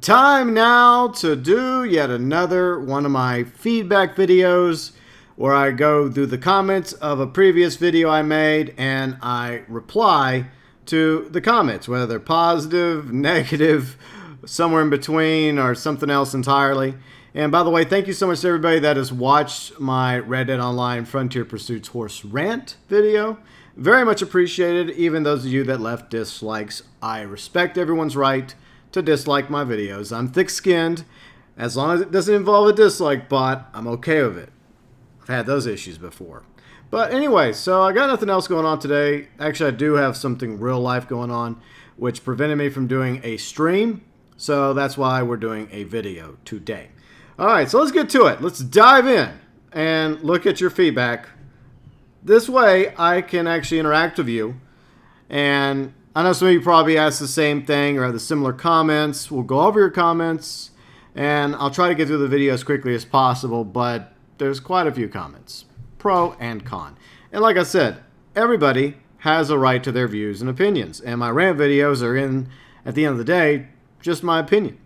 Time now to do yet another one of my feedback videos where I go through the comments of a previous video I made and I reply to the comments, whether they're positive, negative, somewhere in between, or something else entirely. And by the way, thank you so much to everybody that has watched my Red Dead Online Frontier Pursuits Horse Rant video. Very much appreciated, even those of you that left dislikes. I respect everyone's right to dislike my videos. I'm thick-skinned. As long as it doesn't involve a dislike bot, I'm okay with it. I've had those issues before. But anyway, so I got nothing else going on today. Actually, I do have something real life going on, which prevented me from doing a stream. So that's why we're doing a video today. Alright, so let's get to it. Let's dive in and look at your feedback. This way, I can actually interact with you. And I know some of you probably asked the same thing or have the similar comments. We'll go over your comments, and I'll try to get through the video as quickly as possible, but there's quite a few comments, pro and con. And like I said, everybody has a right to their views and opinions, and my rant videos are at the end of the day, just my opinion.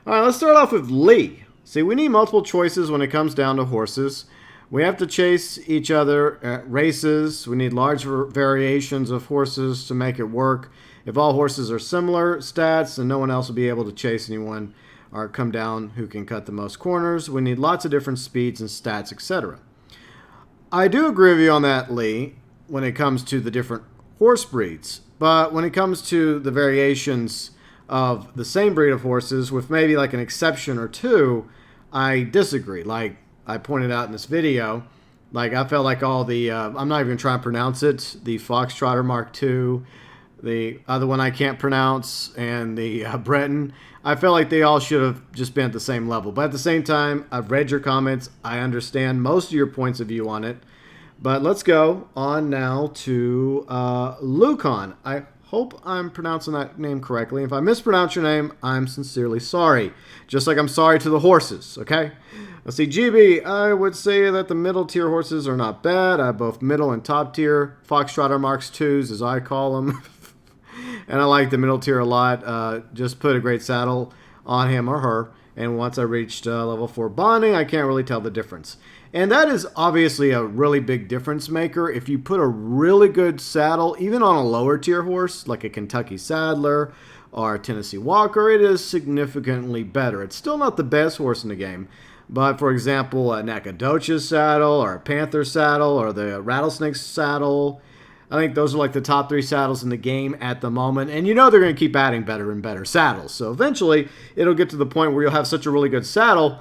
All right, let's start off with Lee. See, we need multiple choices when it comes down to horses. We have to chase each other at races. We need large variations of horses to make it work. If all horses are similar stats, then no one else will be able to chase anyone or come down who can cut the most corners. We need lots of different speeds and stats, etc. I do agree with you on that, Lee, when it comes to the different horse breeds. But when it comes to the variations of the same breed of horses, with maybe like an exception or two, I disagree. Like I pointed out in this video, like I felt like all the, I'm not even trying to pronounce it, the Foxtrotter Mark II, the other one I can't pronounce, and the Breton, I felt like they all should have just been at the same level. But at the same time, I've read your comments. I understand most of your points of view on it. But let's go on now to Lucon. I hope I'm pronouncing that name correctly. If I mispronounce your name, I'm sincerely sorry. Just like I'm sorry to the horses, okay? Let's see, GB, I would say that the middle tier horses are not bad. I have both middle and top tier Foxtrotter Marks IIs, as I call them. And I like the middle tier a lot. Just put a great saddle on him or her. And once I reached level 4 bonding, I can't really tell the difference. And that is obviously a really big difference maker. If you put a really good saddle, even on a lower tier horse, like a Kentucky Saddler or a Tennessee Walker, it is significantly better. It's still not the best horse in the game. But for example, a Nacogdoches saddle or a Panther saddle or the Rattlesnake saddle, I think those are like the top 3 saddles in the game at the moment. And you know they're going to keep adding better and better saddles. So eventually it'll get to the point where you'll have such a really good saddle,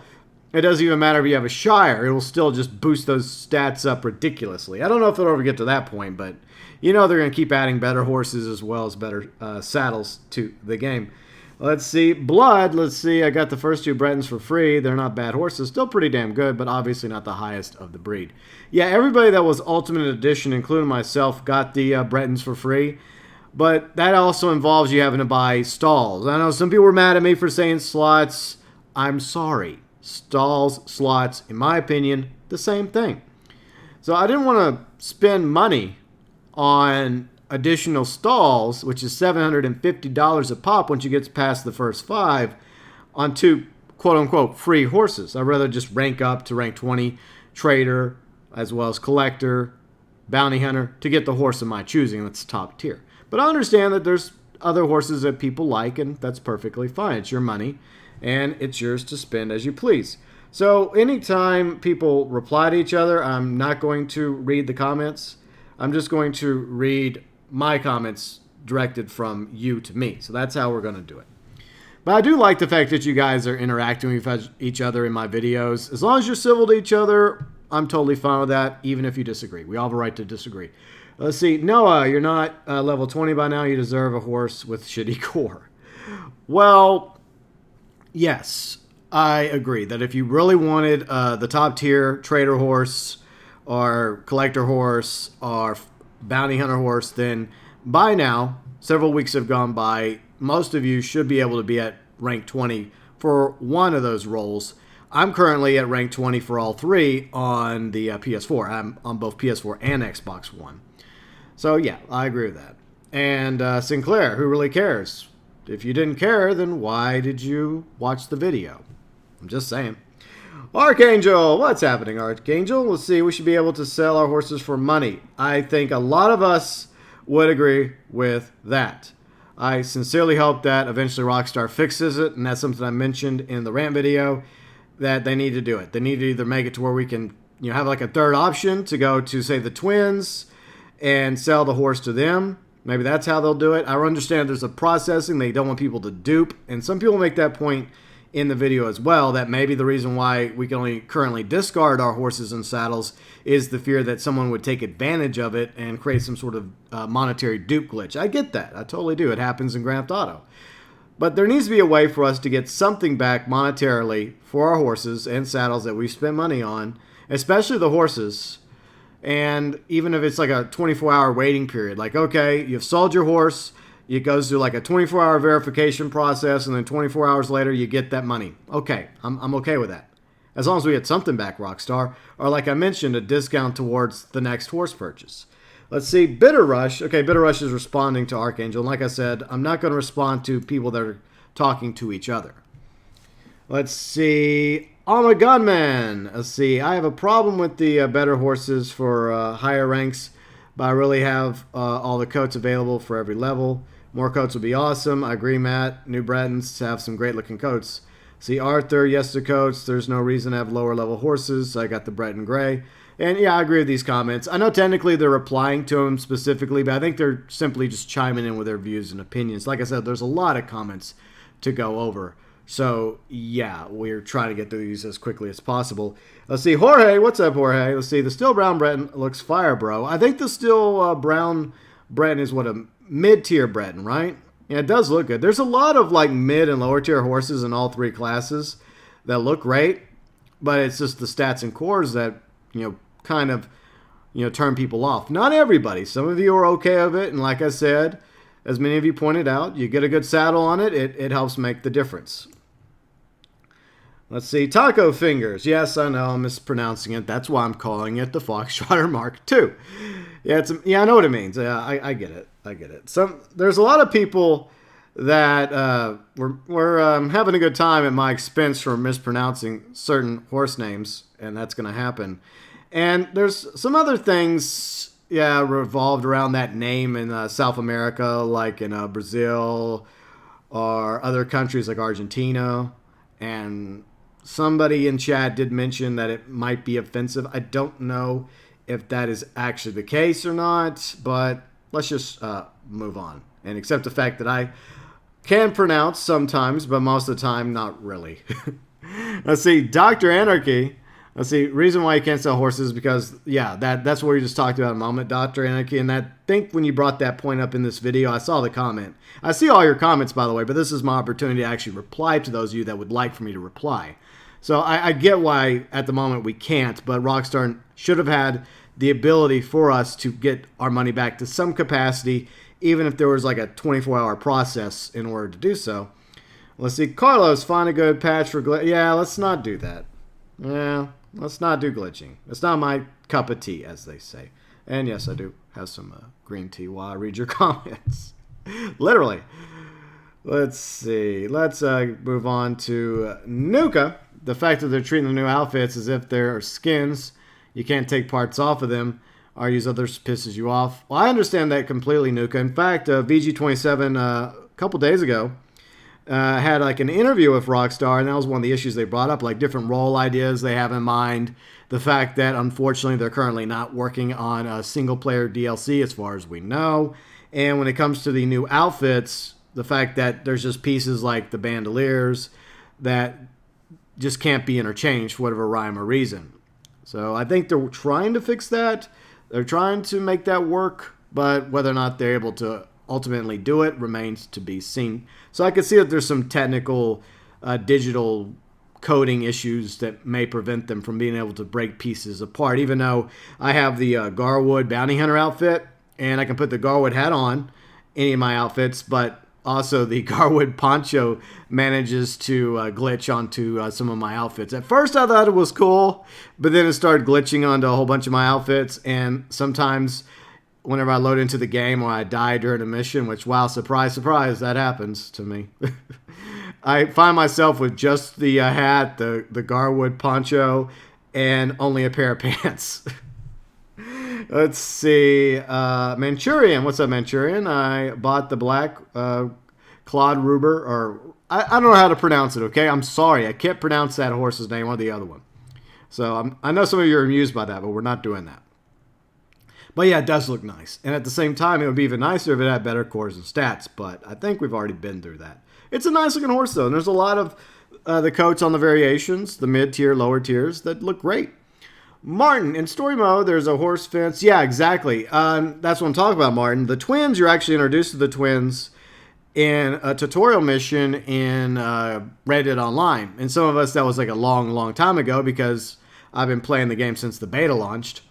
it doesn't even matter if you have a Shire. It will still just boost those stats up ridiculously. I don't know if it'll ever get to that point, but you know they're going to keep adding better horses as well as better saddles to the game. Let's see. Blood. Let's see. I got the first 2 Bretons for free. They're not bad horses. Still pretty damn good, but obviously not the highest of the breed. Yeah, everybody that was Ultimate Edition, including myself, got the Bretons for free. But that also involves you having to buy stalls. I know some people were mad at me for saying slots. I'm sorry. Stalls, slots, in my opinion, the same thing. So I didn't want to spend money on additional stalls, which is $750 a pop once you get past the first 5, on 2 quote-unquote free horses. I'd rather just rank up to rank 20 trader as well as collector, bounty hunter to get the horse of my choosing that's top tier. But I understand that there's other horses that people like, and that's perfectly fine. It's your money, and it's yours to spend as you please. So anytime people reply to each other, I'm not going to read the comments. I'm just going to read my comments directed from you to me. So that's how we're going to do it. But I do like the fact that you guys are interacting with each other in my videos. As long as you're civil to each other, I'm totally fine with that, even if you disagree. We all have a right to disagree. Let's see. Noah, you're not level 20 by now. You deserve a horse with shitty core. Well, yes, I agree that if you really wanted the top tier trader horse or collector horse or bounty hunter horse, then by now, several weeks have gone by, most of you should be able to be at rank 20 for one of those roles. I'm currently at rank 20 for all 3 on the PS4. I'm on both PS4 and Xbox One. So yeah, I agree with that. And Sinclair, who really cares? If you didn't care, then why did you watch the video? I'm just saying. Archangel, what's happening, Archangel? Let's see, we should be able to sell our horses for money. I think a lot of us would agree with that. I sincerely hope that eventually Rockstar fixes it, and that's something I mentioned in the Rant video, that they need to do it. They need to either make it to where we can, have like a third option to go to, say, the twins and sell the horse to them. Maybe that's how they'll do it. I understand there's a processing. They don't want people to dupe, and some people make that point in the video as well, that maybe the reason why we can only currently discard our horses and saddles is the fear that someone would take advantage of it and create some sort of monetary dupe glitch. I get that. I totally do. It happens in Grand Theft Auto. But there needs to be a way for us to get something back monetarily for our horses and saddles that we spent money on, especially the horses. And even if it's like a 24-hour waiting period, like, okay, you've sold your horse, it goes through like a 24-hour verification process, and then 24 hours later, you get that money. Okay, I'm okay with that. As long as we get something back, Rockstar. Or like I mentioned, a discount towards the next horse purchase. Let's see, Bitter Rush. Okay, Bitter Rush is responding to Archangel. And like I said, I'm not going to respond to people that are talking to each other. Let's see, Alma Gunman. Let's see, I have a problem with the better horses for higher ranks, but I really have all the coats available for every level. More coats would be awesome. I agree, Matt. New Bretons have some great-looking coats. See, Arthur, yes to coats. There's no reason to have lower-level horses. So I got the Breton Gray. And, yeah, I agree with these comments. I know technically they're replying to them specifically, but I think they're simply just chiming in with their views and opinions. Like I said, there's a lot of comments to go over. So, yeah, we're trying to get through these as quickly as possible. Let's see, Jorge. What's up, Jorge? Let's see, the Steel Brown Breton looks fire, bro. I think the Steel Brown Breton is what, a mid-tier Breton, right? Yeah, it does look good. There's a lot of, like, mid and lower-tier horses in all three classes that look great, but it's just the stats and cores that, kind of, turn people off. Not everybody. Some of you are okay with it, and like I said, as many of you pointed out, you get a good saddle on it, it helps make the difference. Let's see, Taco Fingers. Yes, I know I'm mispronouncing it. That's why I'm calling it the Foxtrotter Mark II. Yeah, I know what it means. Yeah, I get it. I get it. There's a lot of people that were having a good time at my expense for mispronouncing certain horse names, and that's going to happen. And there's some other things, revolved around that name in South America, like in Brazil or other countries like Argentina. And somebody in chat did mention that it might be offensive. I don't know if that is actually the case or not, but let's just move on and accept the fact that I can pronounce sometimes, but most of the time, not really. Let's see, Dr. Anarchy. Let's see, reason why you can't sell horses is because, that's what we just talked about a moment, Dr. Anarchy. And I think when you brought that point up in this video, I saw the comment. I see all your comments, by the way, but this is my opportunity to actually reply to those of you that would like for me to reply. So I get why at the moment we can't, but Rockstar should have had the ability for us to get our money back to some capacity, even if there was like a 24-hour process in order to do so. Let's see, Carlos, find a good patch for glitch. Yeah, let's not do that. Yeah, let's not do glitching. It's not my cup of tea, as they say. And yes, I do have some green tea while I read your comments. Literally. Let's see. Let's move on to Nuka. The fact that they're treating the new outfits as if they're skins, you can't take parts off of them, or use others pisses you off. Well, I understand that completely, Nuka. In fact, VG27 a couple days ago had like an interview with Rockstar, and that was one of the issues they brought up, like different role ideas they have in mind. The fact that, unfortunately, they're currently not working on a single-player DLC as far as we know. And when it comes to the new outfits, the fact that there's just pieces like the bandoliers that just can't be interchanged for whatever rhyme or reason. So I think they're trying to fix that. They're trying to make that work, but whether or not they're able to ultimately do it remains to be seen. So I can see that there's some technical digital coding issues that may prevent them from being able to break pieces apart, even though I have the Garwood Bounty Hunter outfit, and I can put the Garwood hat on any of my outfits, but also the Garwood poncho manages to glitch onto some of my outfits. At first I thought it was cool, but then it started glitching onto a whole bunch of my outfits, and sometimes whenever I load into the game or I die during a mission, which, wow, surprise, surprise, that happens to me. I find myself with just the hat, the Garwood poncho, and only a pair of pants. Let's see. Manchurian. What's up, Manchurian? I bought the black Claude Ruber, or I don't know how to pronounce it, okay? I'm sorry. I can't pronounce that horse's name or the other one. So I know some of you are amused by that, but we're not doing that. But yeah, it does look nice. And at the same time, it would be even nicer if it had better cores and stats. But I think we've already been through that. It's a nice looking horse, though. And there's a lot of the coats on the variations, the mid-tier, lower tiers, that look great. Martin, in story mode, there's a horse fence. Yeah, exactly. That's what I'm talking about, Martin. The twins, you're actually introduced to the twins in a tutorial mission in Red Dead Online. And some of us, that was like a long, long time ago because I've been playing the game since the beta launched.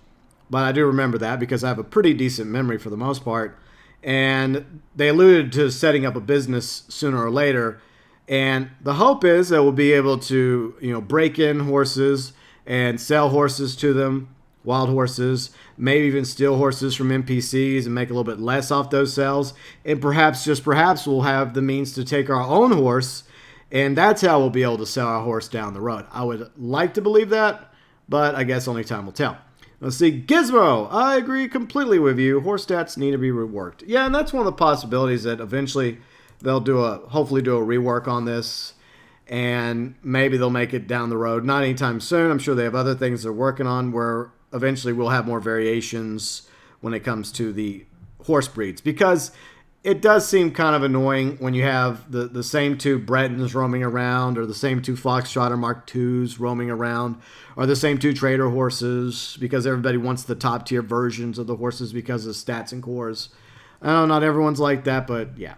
But I do remember that because I have a pretty decent memory for the most part. And they alluded to setting up a business sooner or later. And the hope is that we'll be able to, break in horses and sell horses to them, wild horses, maybe even steal horses from NPCs and make a little bit less off those sales. And perhaps, just perhaps, we'll have the means to take our own horse. And that's how we'll be able to sell our horse down the road. I would like to believe that, but I guess only time will tell. Let's see, Gizmo. I agree completely with you. Horse stats need to be reworked. Yeah, and that's one of the possibilities that eventually they'll hopefully do a rework on this, and maybe they'll make it down the road. Not anytime soon. I'm sure they have other things they're working on where eventually we'll have more variations when it comes to the horse breeds, because it does seem kind of annoying when you have the same two Bretons roaming around, or the same two Foxtrotter Mark IIs roaming around, or the same two trader horses, because everybody wants the top tier versions of the horses because of stats and cores. I know not everyone's like that, but yeah.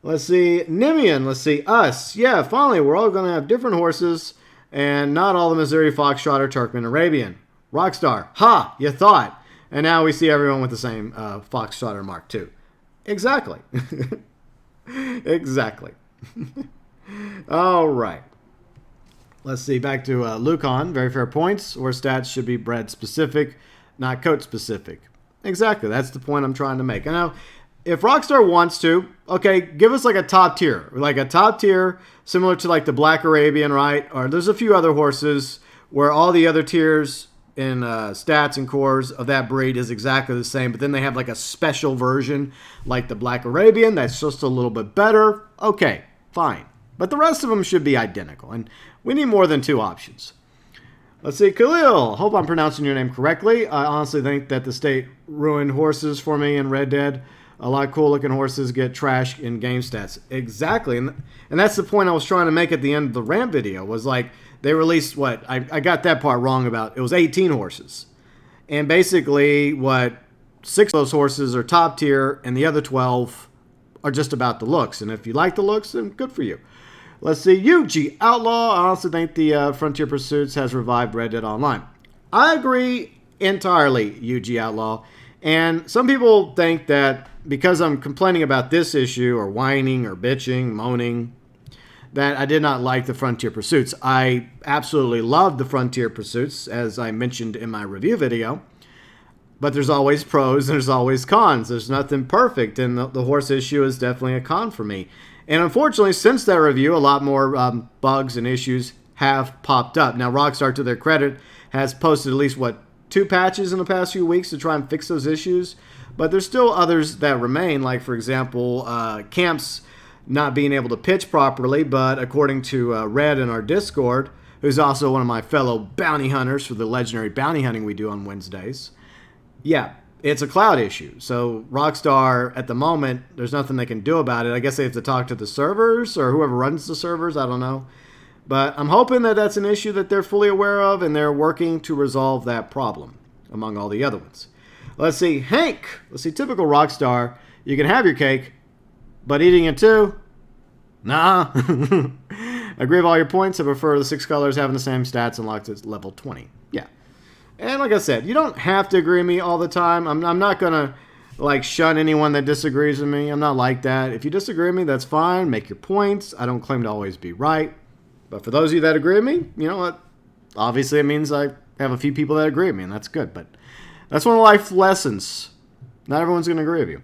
Let's see, Nimian, let's see, us. Yeah, finally, we're all going to have different horses, and not all the Missouri Foxtrot Turkmen Arabian. Rockstar, ha, you thought. And now we see everyone with the same Foxtrotter Mark II. Exactly. Exactly. All right. Let's see, back to Lucon. Very fair points. Horse stats should be bred specific, not coat specific. Exactly. That's the point I'm trying to make. And now, if Rockstar wants to, okay, give us like a top tier. Like a top tier similar to like the Black Arabian, right? Or there's a few other horses where all the other tiers in stats and cores of that breed is exactly the same, but then they have like a special version like the Black Arabian that's just a little bit better. Okay, fine. But the rest of them should be identical, and we need more than two options. Let's see, Khalil. Hope I'm pronouncing your name correctly. I honestly think that the state ruined horses for me in Red Dead. A lot of cool looking horses get trashed in game stats. Exactly, and that's the point I was trying to make at the end of the Rant video, was like, they released, what, I got that part wrong about, it was 18 horses. And basically, 6 of those horses are top tier, and the other 12 are just about the looks. And if you like the looks, then good for you. Let's see, UG Outlaw. I also think the Frontier Pursuits has revived Red Dead Online. I agree entirely, UG Outlaw. And some people think that because I'm complaining about this issue, or whining, or bitching, moaning, that I did not like the Frontier Pursuits. I absolutely loved the Frontier Pursuits, as I mentioned in my review video. But there's always pros and there's always cons. There's nothing perfect, and the horse issue is definitely a con for me. And unfortunately, since that review, a lot more bugs and issues have popped up. Now, Rockstar, to their credit, has posted at least, 2 patches in the past few weeks to try and fix those issues. But there's still others that remain, like, for example, camps not being able to pitch properly, but according to Red in our Discord, who's also one of my fellow bounty hunters for the legendary bounty hunting we do on Wednesdays, yeah, it's a cloud issue. So Rockstar, at the moment, there's nothing they can do about it. I guess they have to talk to the servers or whoever runs the servers, I don't know. But I'm hoping that that's an issue that they're fully aware of, and they're working to resolve that problem, among all the other ones. Let's see, Hank. Let's see, typical Rockstar. You can have your cake, but eating it too? Nah. Agree with all your points. I prefer the 6 colors having the same stats and locked at level 20. Yeah. And like I said, you don't have to agree with me all the time. I'm not going to like shun anyone that disagrees with me. I'm not like that. If you disagree with me, that's fine. Make your points. I don't claim to always be right. But for those of you that agree with me, you know what? Obviously, it means I have a few people that agree with me, and that's good. But that's one of the life lessons Not everyone's going to agree with you.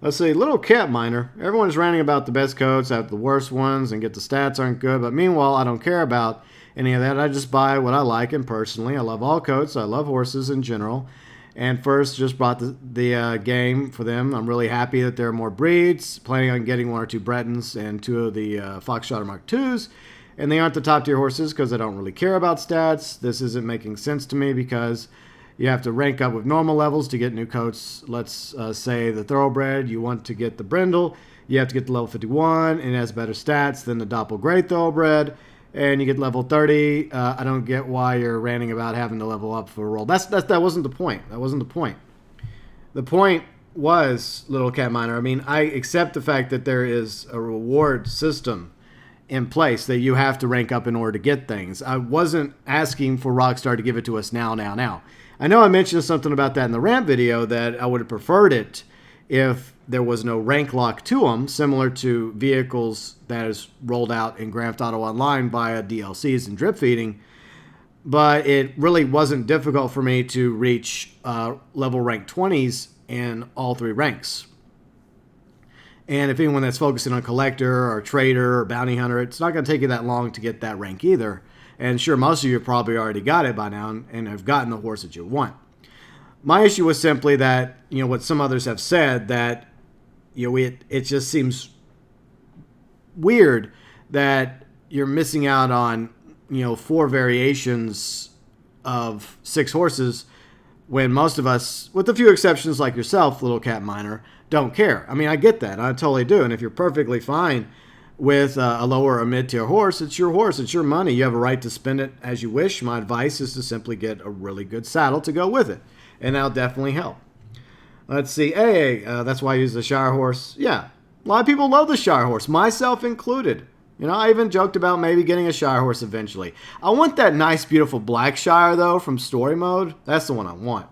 Let's see, Little Cat Miner. Everyone's ranting about the best coats, have the worst ones, and get the stats aren't good. But meanwhile, I don't care about any of that. I just buy what I like, and personally, I love all coats. I love horses in general. And first, just brought the game for them. I'm really happy that there are more breeds. Planning on getting 1 or 2 Bretons and 2 of the Foxtrotter Mark IIs. And they aren't the top tier horses because I don't really care about stats. This isn't making sense to me because you have to rank up with normal levels to get new coats. Let's say the Thoroughbred, you want to get the Brindle. You have to get to level 51, and it has better stats than the Doppel Grey Thoroughbred. And you get level 30. I don't get why you're ranting about having to level up for a roll. That wasn't the point. That wasn't the point. The point was, Little Cat Miner, I mean, I accept the fact that there is a reward system in place that you have to rank up in order to get things. I wasn't asking for Rockstar to give it to us now. I know I mentioned something about that in the Rant video, that I would have preferred it if there was no rank lock to them, similar to vehicles that is rolled out in Grand Theft Auto Online via DLCs and drip feeding. But it really wasn't difficult for me to reach level rank 20s in all 3 ranks. And if anyone that's focusing on collector or trader or bounty hunter, it's not going to take you that long to get that rank either. And sure, most of you probably already got it by now and have gotten the horse that you want. My issue was simply that, what some others have said, that, it just seems weird that you're missing out on, 4 variations of 6 horses when most of us, with a few exceptions like yourself, Little Cat Miner, don't care. I mean, I get that. I totally do. And if you're perfectly fine with a lower or mid-tier horse, it's your horse. It's your money. You have a right to spend it as you wish. My advice is to simply get a really good saddle to go with it. And that'll definitely help. Let's see. Hey, that's why I use the Shire horse. Yeah, a lot of people love the Shire horse, myself included. I even joked about maybe getting a Shire horse eventually. I want that nice, beautiful black Shire, though, from story mode. That's the one I want.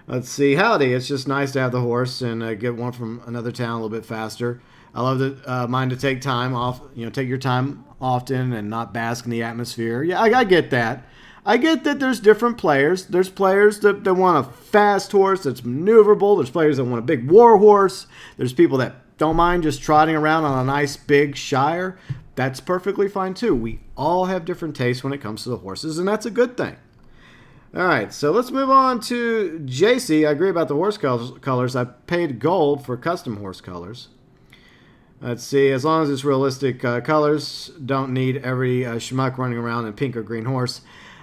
Let's see. Howdy. It's just nice to have the horse and get one from another town a little bit faster. I love mine to take time off, take your time often and not bask in the atmosphere. Yeah, I get that. I get that there's different players. There's players that want a fast horse that's maneuverable. There's players that want a big war horse. There's people that don't mind just trotting around on a nice big Shire. That's perfectly fine too. We all have different tastes when it comes to the horses, and that's a good thing. All right, so let's move on to JC. I agree about the horse colors. I paid gold for custom horse colors. Let's see, as long as it's realistic colors, don't need every schmuck running around in pink or green horse.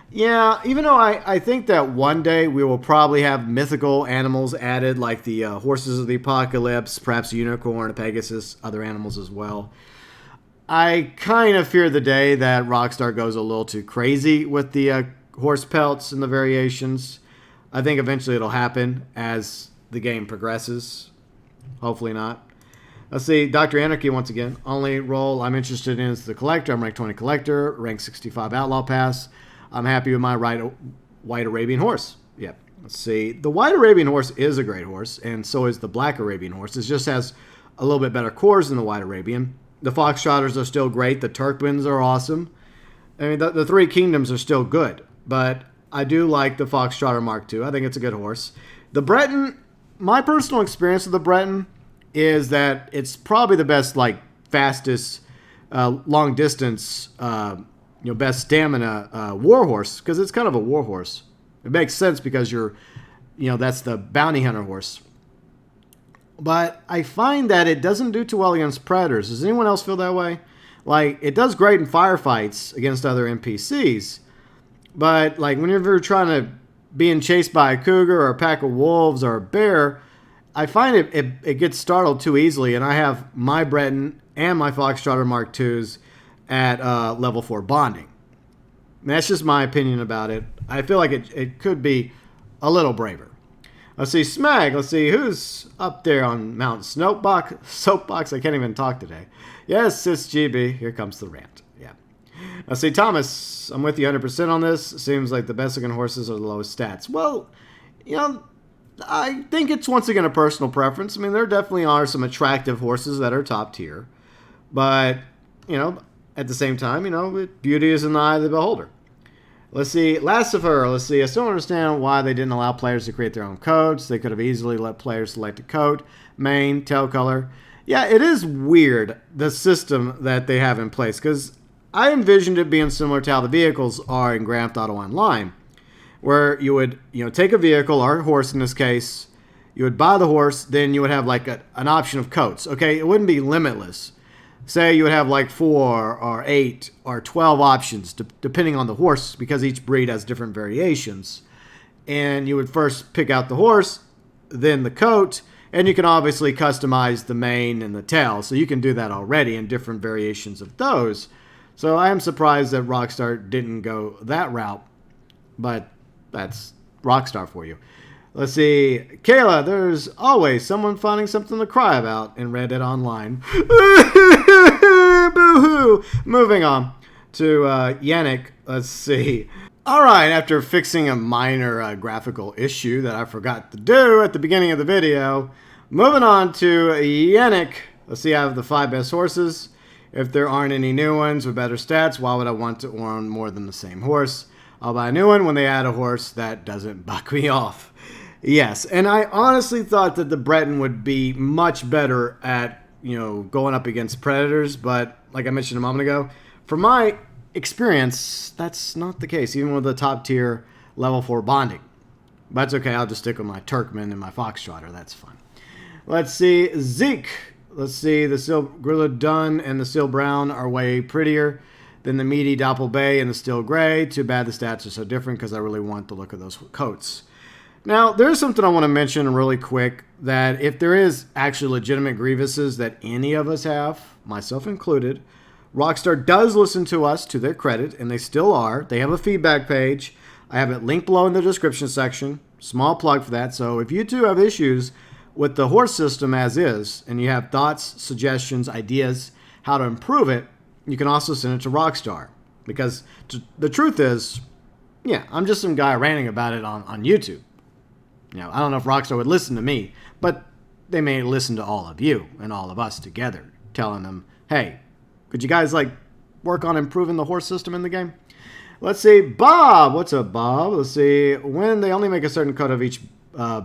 Yeah, even though I think that one day we will probably have mythical animals added, like the horses of the apocalypse, perhaps a unicorn, a pegasus, other animals as well. I kind of fear the day that Rockstar goes a little too crazy with the horse pelts and the variations. I think eventually it'll happen as the game progresses. Hopefully not. Let's see, Dr. Anarchy once again. Only role I'm interested in is the collector. I'm rank 20 collector, rank 65 outlaw pass. I'm happy with my white Arabian horse. Yep. Let's see. The white Arabian horse is a great horse, and so is the black Arabian horse. It just has a little bit better cores than the white Arabian. The Foxtrotters are still great. The Turkmans are awesome. I mean, the 3 kingdoms are still good, but I do like the Foxtrotter Mark II. I think it's a good horse. The Breton, my personal experience with the Breton is that it's probably the best, fastest, long distance, best stamina war horse, because it's kind of a war horse. It makes sense because that's the bounty hunter horse. But I find that it doesn't do too well against predators. Does anyone else feel that way? It does great in firefights against other NPCs, but whenever you're trying to being chased by a cougar or a pack of wolves or a bear, I find it gets startled too easily, and I have my Breton and my Foxtrotter Mark IIs at level 4 bonding. And that's just my opinion about it. I feel like it could be a little braver. Let's see, Smag. Let's see, who's up there on Mount Soapbox? I can't even talk today. Yes, it's GB. Here comes the rant. Yeah. Let's see, Thomas. I'm with you 100% on this. Seems like the best looking horses are the lowest stats. Well, I think it's once again a personal preference. I mean, there definitely are some attractive horses that are top tier. But, at the same time, beauty is in the eye of the beholder. Let's see, last of her. Let's see, I still don't understand why they didn't allow players to create their own codes. They could have easily let players select a code, main, tail color. Yeah, it is weird, the system that they have in place, because I envisioned it being similar to how the vehicles are in Grand Theft Auto Online, where you would, take a vehicle, or a horse in this case, you would buy the horse, then you would have like an option of coats. Okay, it wouldn't be limitless. Say you would have like 4 or 8 or 12 options depending on the horse, because each breed has different variations. And you would first pick out the horse, then the coat, and you can obviously customize the mane and the tail. So you can do that already in different variations of those. So I am surprised that Rockstar didn't go that route, but that's Rockstar for you. Let's see. Kayla, there's always someone finding something to cry about in Red Dead Online. Boo-hoo. Moving on to Yannick. Let's see. All right, after fixing a minor graphical issue that I forgot to do at the beginning of the video, moving on to Yannick. Let's see, I have the 5 best horses. If there aren't any new ones with better stats, why would I want to own more than the same horse? I'll buy a new one when they add a horse that doesn't buck me off. Yes, and I honestly thought that the Breton would be much better at, going up against predators, but like I mentioned a moment ago, from my experience, that's not the case, even with the top tier level 4 bonding. But that's okay, I'll just stick with my Turkmen and my Foxtrotter, that's fine. Let's see, Zeke. Let's see, the Steel Gorilla Dun and the Steel Brown are way prettier than the meaty Doppel Bay and the Steel Gray. Too bad the stats are so different because I really want the look of those coats. Now, there's something I want to mention really quick, that if there is actually legitimate grievances that any of us have, myself included, Rockstar does listen to us, to their credit, and they still are. They have a feedback page. I have it linked below in the description section. Small plug for that. So if you too have issues with the horse system as is, and you have thoughts, suggestions, ideas, how to improve it, you can also send it to Rockstar. Because the truth is, yeah, I'm just some guy ranting about it on YouTube. I don't know if Rockstar would listen to me, but they may listen to all of you and all of us together, telling them, hey, could you guys work on improving the horse system in the game? Let's see, Bob. What's up, Bob? Let's see. When they only make a certain cut of each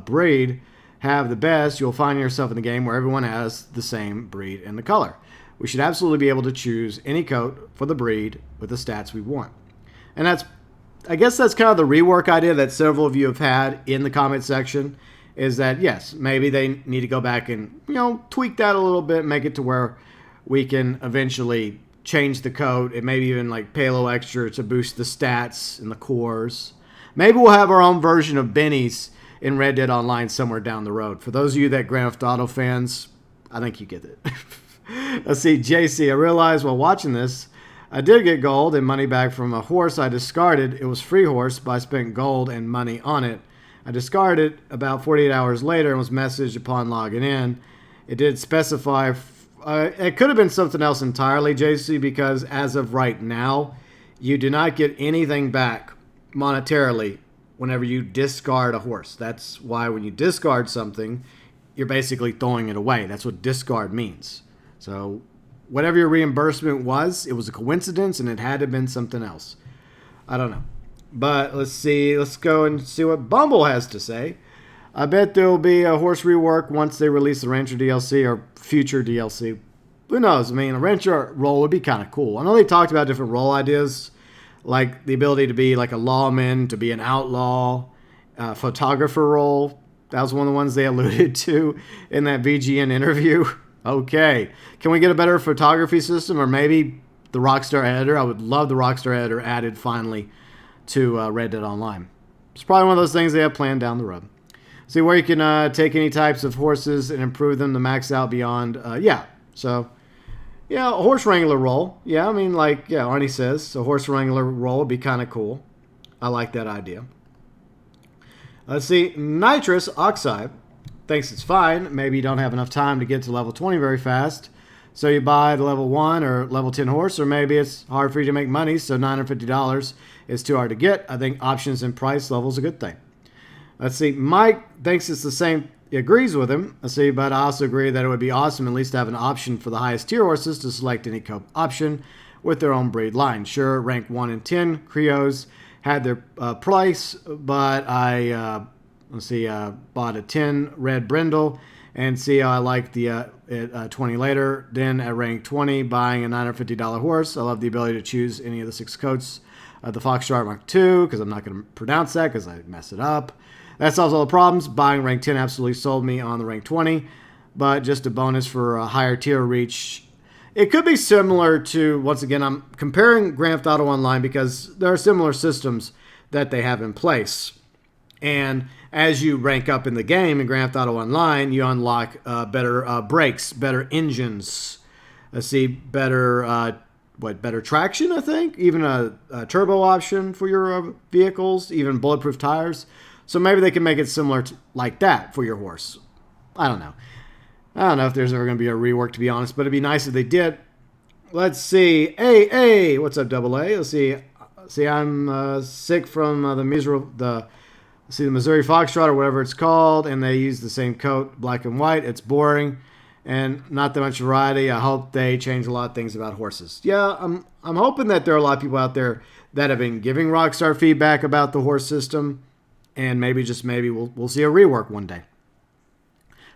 breed have the best, you'll find yourself in the game where everyone has the same breed and the color. We should absolutely be able to choose any coat for the breed with the stats we want. And I guess that's kind of the rework idea that several of you have had in the comment section, is that, yes, maybe they need to go back and, tweak that a little bit, make it to where we can eventually change the coat and maybe even pay a little extra to boost the stats and the cores. Maybe we'll have our own version of Benny's in Red Dead Online somewhere down the road. For those of you that Grand Theft Auto fans, I think you get it. Let's see, JC, I realized while watching this, I did get gold and money back from a horse I discarded. It was free horse, but I spent gold and money on it. I discarded it about 48 hours later and was messaged upon logging in. It did specify, it could have been something else entirely, JC, because as of right now, you do not get anything back monetarily whenever you discard a horse. That's why when you discard something, you're basically throwing it away. That's what discard means. So whatever your reimbursement was, it was a coincidence and it had to have been something else. I don't know. But let's see. Let's go and see what Bumble has to say. I bet there will be a horse rework once they release the Rancher DLC or future DLC. Who knows? I mean, a Rancher role would be kind of cool. I know they talked about different role ideas, like the ability to be like a lawman, to be an outlaw, photographer role. That was one of the ones they alluded to in that VGN interview. Okay. Can we get a better photography system, or maybe the Rockstar editor? I would love the Rockstar editor added finally to Red Dead Online. It's probably one of those things they have planned down the road. See where you can take any types of horses and improve them to max out beyond. Yeah. So, yeah, a horse wrangler role. Yeah, I mean, Arnie says, a horse wrangler role would be kind of cool. I like that idea. Let's see. Nitrous Oxide thinks it's fine. Maybe you don't have enough time to get to level 20 very fast, so you buy the level 1 or level 10 horse, or maybe it's hard for you to make money, so $950 is too hard to get. I think options and price level is a good thing. Let's see. Mike thinks it's the same. He agrees with him. Let's see, but I also agree that it would be awesome at least to have an option for the highest tier horses to select any coat option with their own breed line. Sure, rank 1 and 10 Creos had their price, but I bought a 10 red brindle, and see how I like the at 20 later. Then at rank 20, buying a $950 horse. I love the ability to choose any of the 6 coats of the Foxtrot Mark II, because I'm not going to pronounce that because I mess it up. That solves all the problems. Buying rank 10 absolutely sold me on the rank 20, but just a bonus for a higher tier reach. It could be similar to, once again, I'm comparing Grand Theft Auto Online because there are similar systems that they have in place. And as you rank up in the game in Grand Theft Auto Online, you unlock better brakes, better engines, better traction, I think, even a turbo option for your vehicles, even bulletproof tires. So maybe they can make it similar to, like that for your horse. I don't know. I don't know if there's ever going to be a rework, to be honest, but it'd be nice if they did. Let's see. Hey, what's up, Double A? Let's see. I'm sick from the Missouri Foxtrot or whatever it's called, and they use the same coat, black and white. It's boring and not that much variety. I hope they change a lot of things about horses. Yeah, I'm hoping that there are a lot of people out there that have been giving Rockstar feedback about the horse system, and maybe, just maybe, we'll see a rework one day.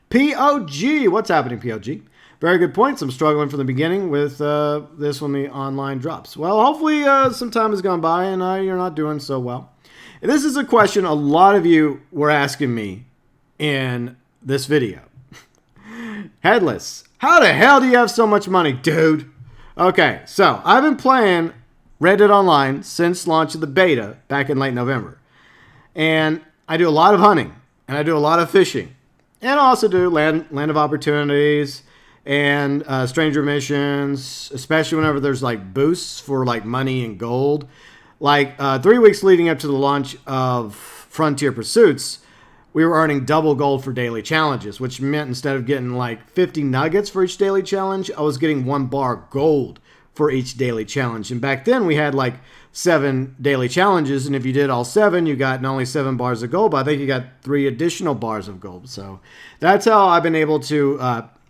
POG, what's happening, POG? Very good points. I'm struggling from the beginning with this when the online drops. Well, hopefully some time has gone by and you're not doing so well. This is a question a lot of you were asking me in this video. Headless, how the hell do you have so much money, dude? Okay, so I've been playing Red Dead Online since launch of the beta back in late November. And I do a lot of hunting, and I do a lot of fishing. And I also do Land of Opportunities and Stranger Missions, especially whenever there's like boosts for like money and gold. Like 3 weeks leading up to the launch of Frontier Pursuits, we were earning double gold for daily challenges, which meant instead of getting like 50 nuggets for each daily challenge, I was getting 1 bar gold for each daily challenge. And back then we had like 7 daily challenges, and if you did all 7, you got not only 7 bars of gold, but I think you got 3 additional bars of gold. So that's how I've been able to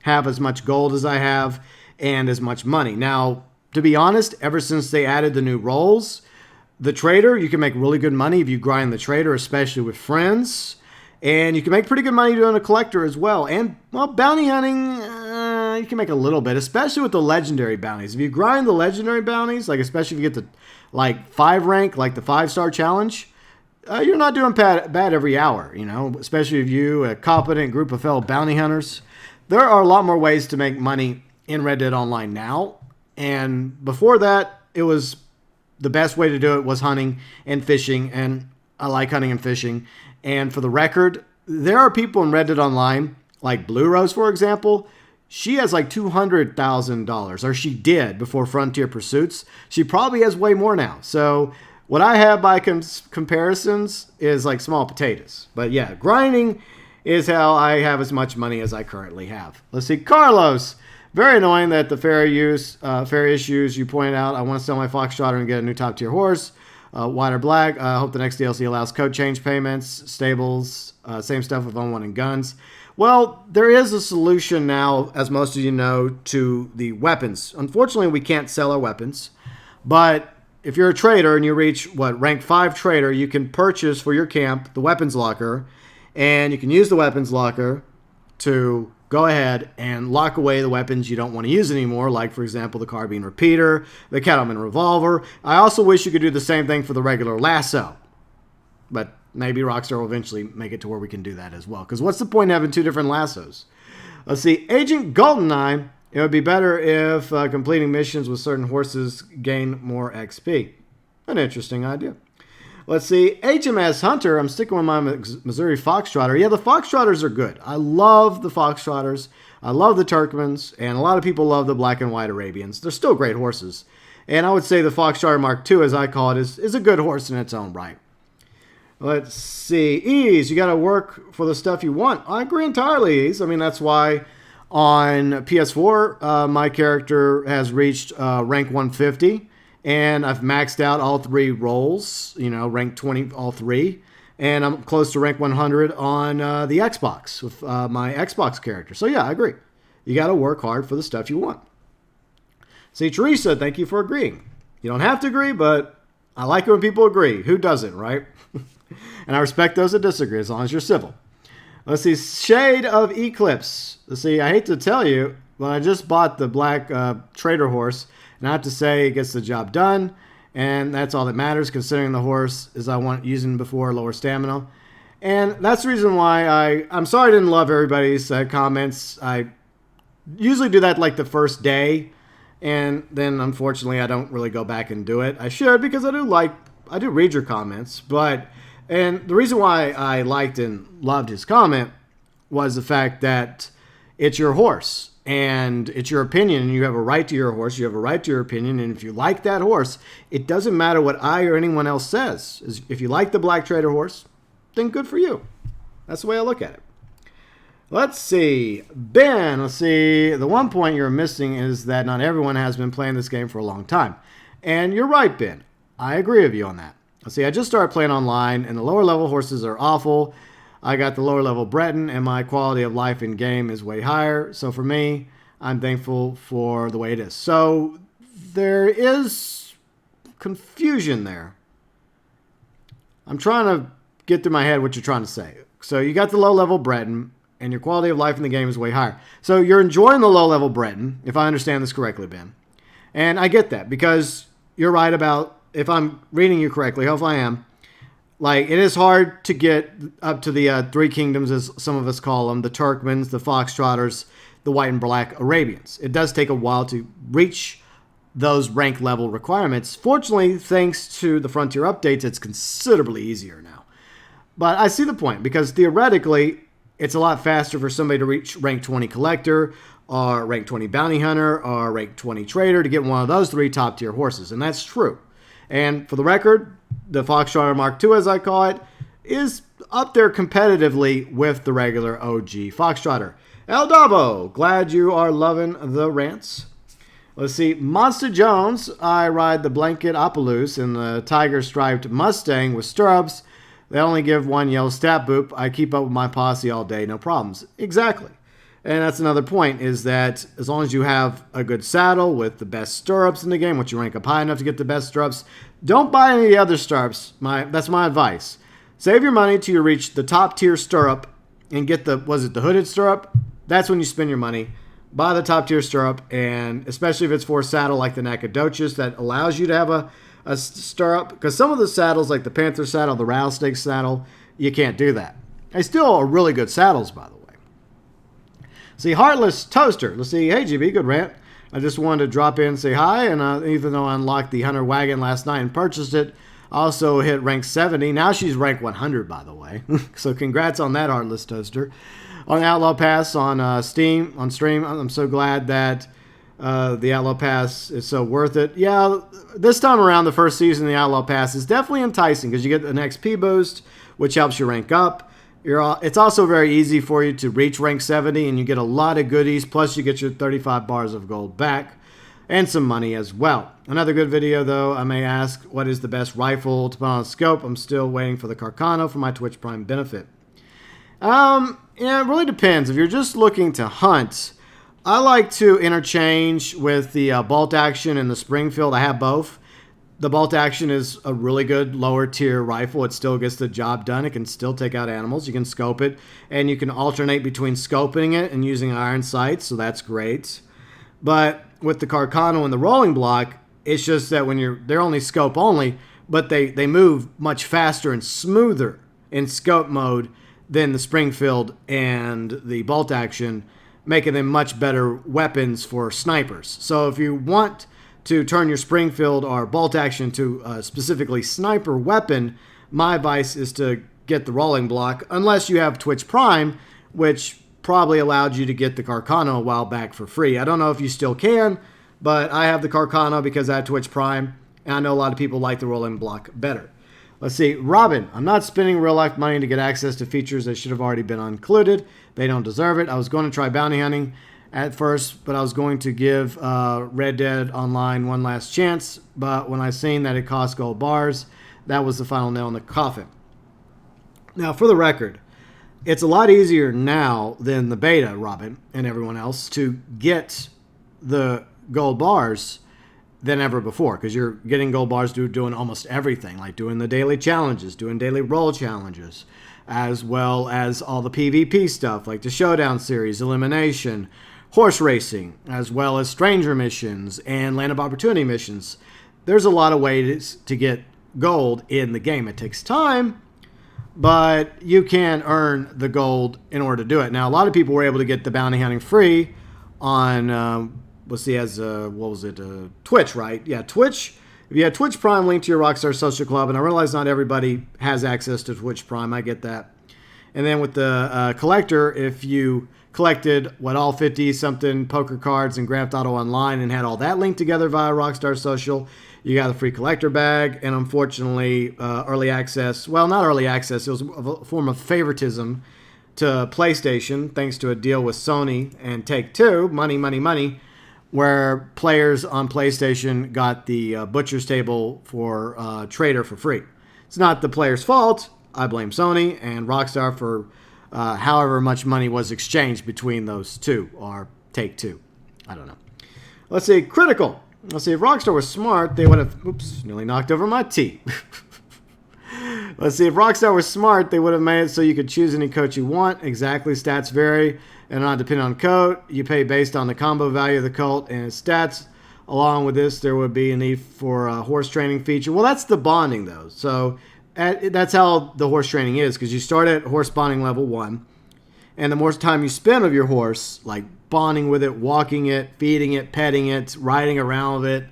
have as much gold as I have and as much money. Now, to be honest, ever since they added the new roles, the trader, you can make really good money if you grind the trader, especially with friends. And you can make pretty good money doing a collector as well. And, well, bounty hunting, you can make a little bit, especially with the legendary bounties. If you grind the legendary bounties, like especially if you get the like 5 rank, like the 5-star challenge, you're not doing bad every hour, you know, especially if you, a competent group of fellow bounty hunters. There are a lot more ways to make money in Red Dead Online now. And before that, it was the best way to do it was hunting and fishing, and I like hunting and fishing. And for the record, there are people in Red Dead Online, like Blue Rose, for example. She has like $200,000, or she did before Frontier Pursuits. She probably has way more now. So what I have by comparisons is like small potatoes. But yeah, grinding is how I have as much money as I currently have. Let's see, Carlos. Very annoying that the fair issues you pointed out. I want to sell my Foxtrotter and get a new top tier horse. White or black. I hope the next DLC allows code change payments, stables, same stuff with unwanted guns. Well, there is a solution now, as most of you know, to the weapons. Unfortunately, we can't sell our weapons. But if you're a trader and you reach, rank 5 trader, you can purchase for your camp the weapons locker. And you can use the weapons locker to go ahead and lock away the weapons you don't want to use anymore, like, for example, the carbine repeater, the Cattleman revolver. I also wish you could do the same thing for the regular lasso. But maybe Rockstar will eventually make it to where we can do that as well. Because what's the point in having 2 different lassos? Let's see. Agent GoldenEye, it would be better if completing missions with certain horses gain more XP. An interesting idea. Let's see. HMS Hunter, I'm sticking with my Missouri Foxtrotter. Yeah, the Foxtrotters are good. I love the Foxtrotters. I love the Turkmens. And a lot of people love the black and white Arabians. They're still great horses. And I would say the Foxtrotter Mark II, as I call it, is a good horse in its own right. Let's see. Ease, you got to work for the stuff you want. I agree entirely, Ease. I mean, that's why on PS4, my character has reached rank 150. And I've maxed out all 3 roles, you know, rank 20, all 3. And I'm close to rank 100 on the Xbox with my Xbox character. So, yeah, I agree. You got to work hard for the stuff you want. See, Teresa, thank you for agreeing. You don't have to agree, but I like it when people agree. Who doesn't, right? And I respect those that disagree as long as you're civil. Let's see, Shade of Eclipse. Let's see, I hate to tell you, but I just bought the black trader horse, and I have to say it gets the job done, and that's all that matters considering the horse is I want using before lower stamina. And that's the reason why I'm sorry I didn't love everybody's comments. I usually do that like the first day, and then unfortunately I don't really go back and do it. I should, because I do read your comments, and the reason why I liked and loved his comment was the fact that it's your horse and it's your opinion, and you have a right to your horse. You have a right to your opinion, and if you like that horse, it doesn't matter what I or anyone else says. If you like the black trader horse, then good for you. That's the way I look at it. Let's see. Ben, let's see. The one point you're missing is that not everyone has been playing this game for a long time. And you're right, Ben. I agree with you on that. Let's see. I just started playing online, and the lower level horses are awful. I got the lower level Breton, and my quality of life in game is way higher. So for me, I'm thankful for the way it is. So there is confusion there. I'm trying to get through my head what you're trying to say. So you got the low level Breton, and your quality of life in the game is way higher. So you're enjoying the low level Breton, if I understand this correctly, Ben. And I get that, because you're right about, if I'm reading you correctly, hopefully I am, like, it is hard to get up to the three kingdoms, as some of us call them, the Turkmens, the Foxtrotters, the white and black Arabians. It does take a while to reach those rank level requirements. Fortunately, thanks to the Frontier updates, it's considerably easier now. But I see the point, because theoretically, it's a lot faster for somebody to reach rank 20 collector, or rank 20 bounty hunter, or rank 20 trader to get one of those three top tier horses. And that's true. And for the record, the Foxtrotter Mark II, as I call it, is up there competitively with the regular OG Foxtrotter. El Dabo, glad you are loving the rants. Let's see, Monster Jones, I ride the Blanket Opalus in the Tiger Striped Mustang with stirrups. They only give one yellow stat boop. I keep up with my posse all day, no problems. Exactly. And that's another point, is that as long as you have a good saddle with the best stirrups in the game, once you rank up high enough to get the best stirrups, don't buy any of the other stirrups. That's my advice. Save your money till you reach the top tier stirrup and get the, was it the hooded stirrup? That's when you spend your money. Buy the top tier stirrup, and especially if it's for a saddle like the Nacogdoches that allows you to have a stirrup, because some of the saddles, like the Panther saddle, the Rattlesnake saddle, you can't do that. They still are really good saddles, by the way. See, Heartless Toaster. Let's see. Hey, GB, good rant. I just wanted to drop in and say hi, and even though I unlocked the Hunter Wagon last night and purchased it, I also hit rank 70. Now she's rank 100, by the way. So congrats on that, Heartless Toaster. On Outlaw Pass on stream, I'm so glad that the Outlaw Pass is so worth it. Yeah, this time around, the first season of the Outlaw Pass is definitely enticing, because you get an XP boost, which helps you rank up. It's also very easy for you to reach rank 70, and you get a lot of goodies, plus you get your 35 bars of gold back, and some money as well. Another good video, though, I may ask, what is the best rifle to put on a scope? I'm still waiting for the Carcano for my Twitch Prime benefit. Yeah, it really depends. If you're just looking to hunt, I like to interchange with the bolt action and the Springfield. I have both. The bolt action is a really good lower tier rifle. It still gets the job done. It can still take out animals. You can scope it, and you can alternate between scoping it and using iron sights, so that's great. But with the Carcano and the rolling block, it's just that when they're only scope only, but they move much faster and smoother in scope mode than the Springfield and the bolt action, making them much better weapons for snipers. So if you want to turn your Springfield or bolt action to a specifically sniper weapon, my advice is to get the rolling block, unless you have Twitch Prime, which probably allowed you to get the Carcano a while back for free. I don't know if you still can, but I have the Carcano because I have Twitch Prime, and I know a lot of people like the rolling block better. Let's see, Robin, I'm not spending real life money to get access to features that should have already been included. They don't deserve it. I was going to try bounty hunting at first, but I was going to give Red Dead Online one last chance. But when I seen that it cost gold bars, that was the final nail in the coffin. Now, for the record, it's a lot easier now than the beta, Robin, and everyone else, to get the gold bars than ever before, because you're getting gold bars doing almost everything, like doing the daily challenges, doing daily role challenges, as well as all the PvP stuff, like the Showdown series, Elimination, horse racing, as well as Stranger missions and Land of Opportunity missions. There's a lot of ways to get gold in the game. It takes time, but you can earn the gold in order to do it. Now, a lot of people were able to get the bounty hunting free on, let's see, as, what was it, Twitch, right? Yeah, Twitch. If you had Twitch Prime linked to your Rockstar Social Club, and I realize not everybody has access to Twitch Prime, I get that. And then with the collector, if you collected all 50-something poker cards and Grand Theft Auto Online and had all that linked together via Rockstar Social, you got a free collector bag. And unfortunately, early access, well, not early access, it was a form of favoritism to PlayStation, thanks to a deal with Sony and Take-Two, money, where players on PlayStation got the Butcher's Table for Trader for free. It's not the player's fault. I blame Sony and Rockstar for however much money was exchanged between those two, or Take-Two. I don't know. Let's see, critical. Let's see, if Rockstar was smart, they would have... Oops, nearly knocked over my tea. Let's see, if Rockstar was smart, they would have made it so you could choose any coat you want. Exactly, stats vary and not depend on coat. You pay based on the combo value of the colt and its stats. Along with this, there would be a need for a horse training feature. Well, that's the bonding, though. So that's how the horse training is, because you start at horse bonding level 1, and the more time you spend with your horse, like bonding with it, walking it, feeding it, petting it, riding around with it,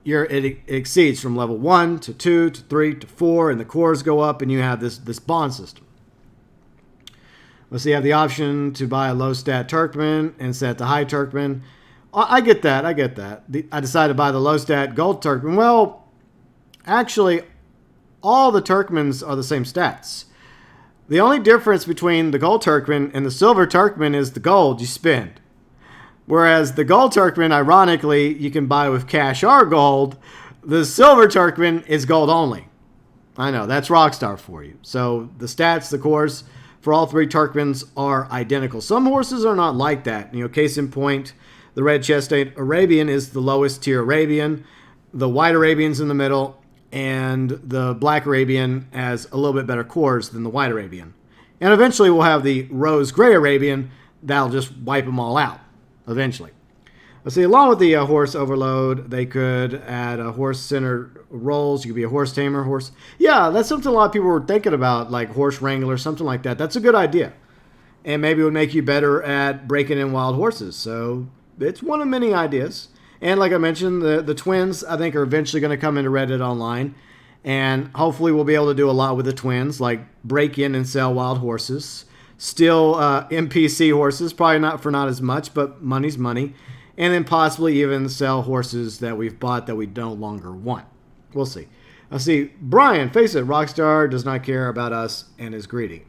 it exceeds from level 1 to 2 to 3 to 4, and the cores go up, and you have this bond system. Let's see, you have the option to buy a low stat Turkmen and set the high Turkmen. I get that. I decided to buy the low stat gold Turkmen. Well, actually, all the Turkmens are the same stats. The only difference between the gold Turkmen and the silver Turkmen is the gold you spend. Whereas the gold Turkmen, ironically, you can buy with cash or gold. The silver Turkmen is gold only. I know, that's Rockstar for you. So the stats, the cores for all three Turkmens are identical. Some horses are not like that. Case in point, the red chested Arabian is the lowest tier Arabian. The white Arabian's in the middle, and the black Arabian has a little bit better cores than the white Arabian. And eventually we'll have the rose gray Arabian that'll just wipe them all out. Eventually. Let's see, along with the horse overload, they could add horse-centered roles. You could be a horse tamer, horse... Yeah, that's something a lot of people were thinking about, like horse wrangler, something like that. That's a good idea. And maybe it would make you better at breaking in wild horses. So it's one of many ideas. And like I mentioned, the twins, I think, are eventually going to come into Reddit Online. And hopefully we'll be able to do a lot with the twins, like break in and sell wild horses. Steal NPC horses, probably not as much, but money's money. And then possibly even sell horses that we've bought that we no longer want. We'll see. Let's see. Brian, face it, Rockstar does not care about us and is greedy.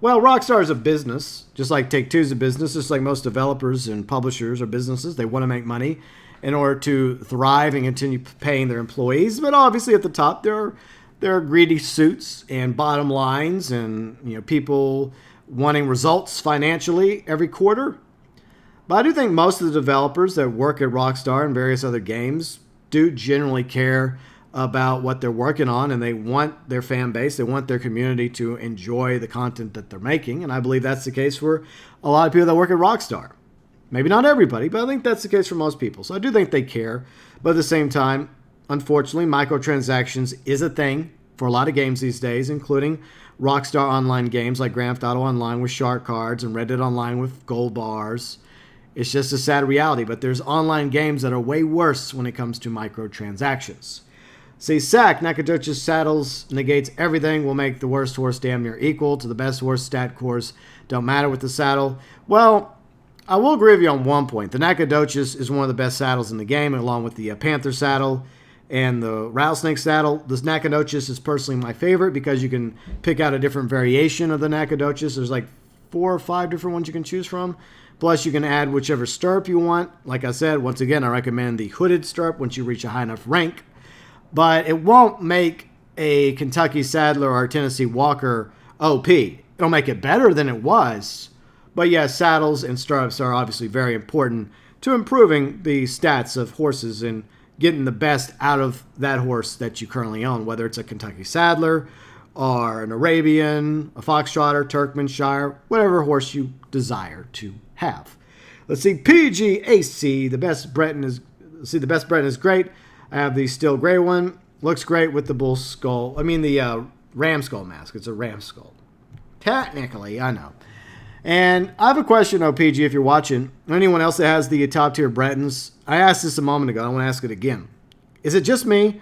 Well, Rockstar is a business, just like Take-Two is a business, just like most developers and publishers are businesses. They want to make money in order to thrive and continue paying their employees. But obviously at the top, there are greedy suits and bottom lines and people wanting results financially every quarter. But I do think most of the developers that work at Rockstar and various other games do generally care about what they're working on, and they want their fan base, they want their community to enjoy the content that they're making. And I believe that's the case for a lot of people that work at Rockstar. Maybe not everybody, but I think that's the case for most people. So I do think they care. But at the same time, unfortunately, microtransactions is a thing for a lot of games these days, including Rockstar Online games like Grand Theft Auto Online with shark cards and Reddit Online with gold bars. It's just a sad reality, but there's online games that are way worse when it comes to microtransactions. See, Sack, Nacogdoches saddles negates everything, will make the worst horse damn near equal to the best horse. Stat cores don't matter with the saddle. Well, I will agree with you on one point. The Nacogdoches is one of the best saddles in the game, along with the Panther saddle and the Rattlesnake saddle. This Nacogdoches is personally my favorite because you can pick out a different variation of the Nacogdoches. There's like 4 or 5 different ones you can choose from. Plus, you can add whichever stirrup you want. Like I said, once again, I recommend the hooded stirrup once you reach a high enough rank. But it won't make a Kentucky Saddler or a Tennessee Walker OP. It'll make it better than it was. But yeah, saddles and stirrups are obviously very important to improving the stats of horses and getting the best out of that horse that you currently own, whether it's a Kentucky Saddler or an Arabian, a Foxtrotter, Turkmenshire, whatever horse you desire to have. Let's see, PGAC, the best Breton is, the best Breton is great. I have the steel gray one. Looks great with the bull skull. I mean the ram skull mask. It's a ram skull. Technically, I know. And I have a question, OPG, if you're watching. Anyone else that has the top tier Bretons? I asked this a moment ago. I want to ask it again. Is it just me?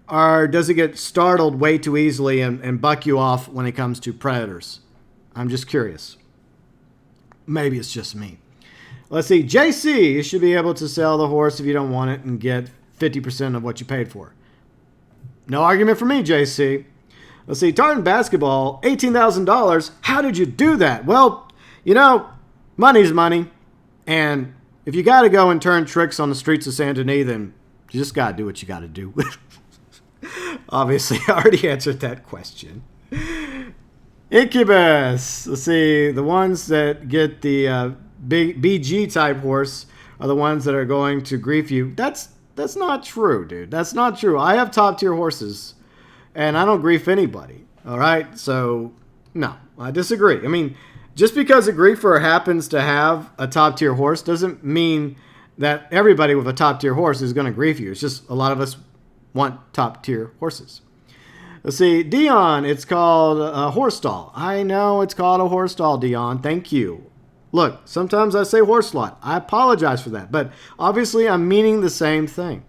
Or does it get startled way too easily and buck you off when it comes to predators? I'm just curious. Maybe it's just me. Let's see. JC, you should be able to sell the horse if you don't want it and get 50% of what you paid for. No argument for me, JC. Let's see. Tartan Basketball, $18,000. How did you do that? Well, you know, money's money. And if you got to go and turn tricks on the streets of Saint Denis, then you just got to do what you got to do. Obviously, I already answered that question. Incubus. Let's see. The ones that get the big BG type horse are the ones that are going to grief you. That's not true, dude. That's not true. I have top tier horses, and I don't grief anybody. All right? So, no. I disagree. I mean, just because a griefer happens to have a top tier horse doesn't mean that everybody with a top tier horse is going to grief you. It's just a lot of us want top tier horses. Let's see. Dion, it's called a horse stall. I know it's called a horse stall, Dion. Thank you. Look, sometimes I say horse slot. I apologize for that, but obviously I'm meaning the same thing.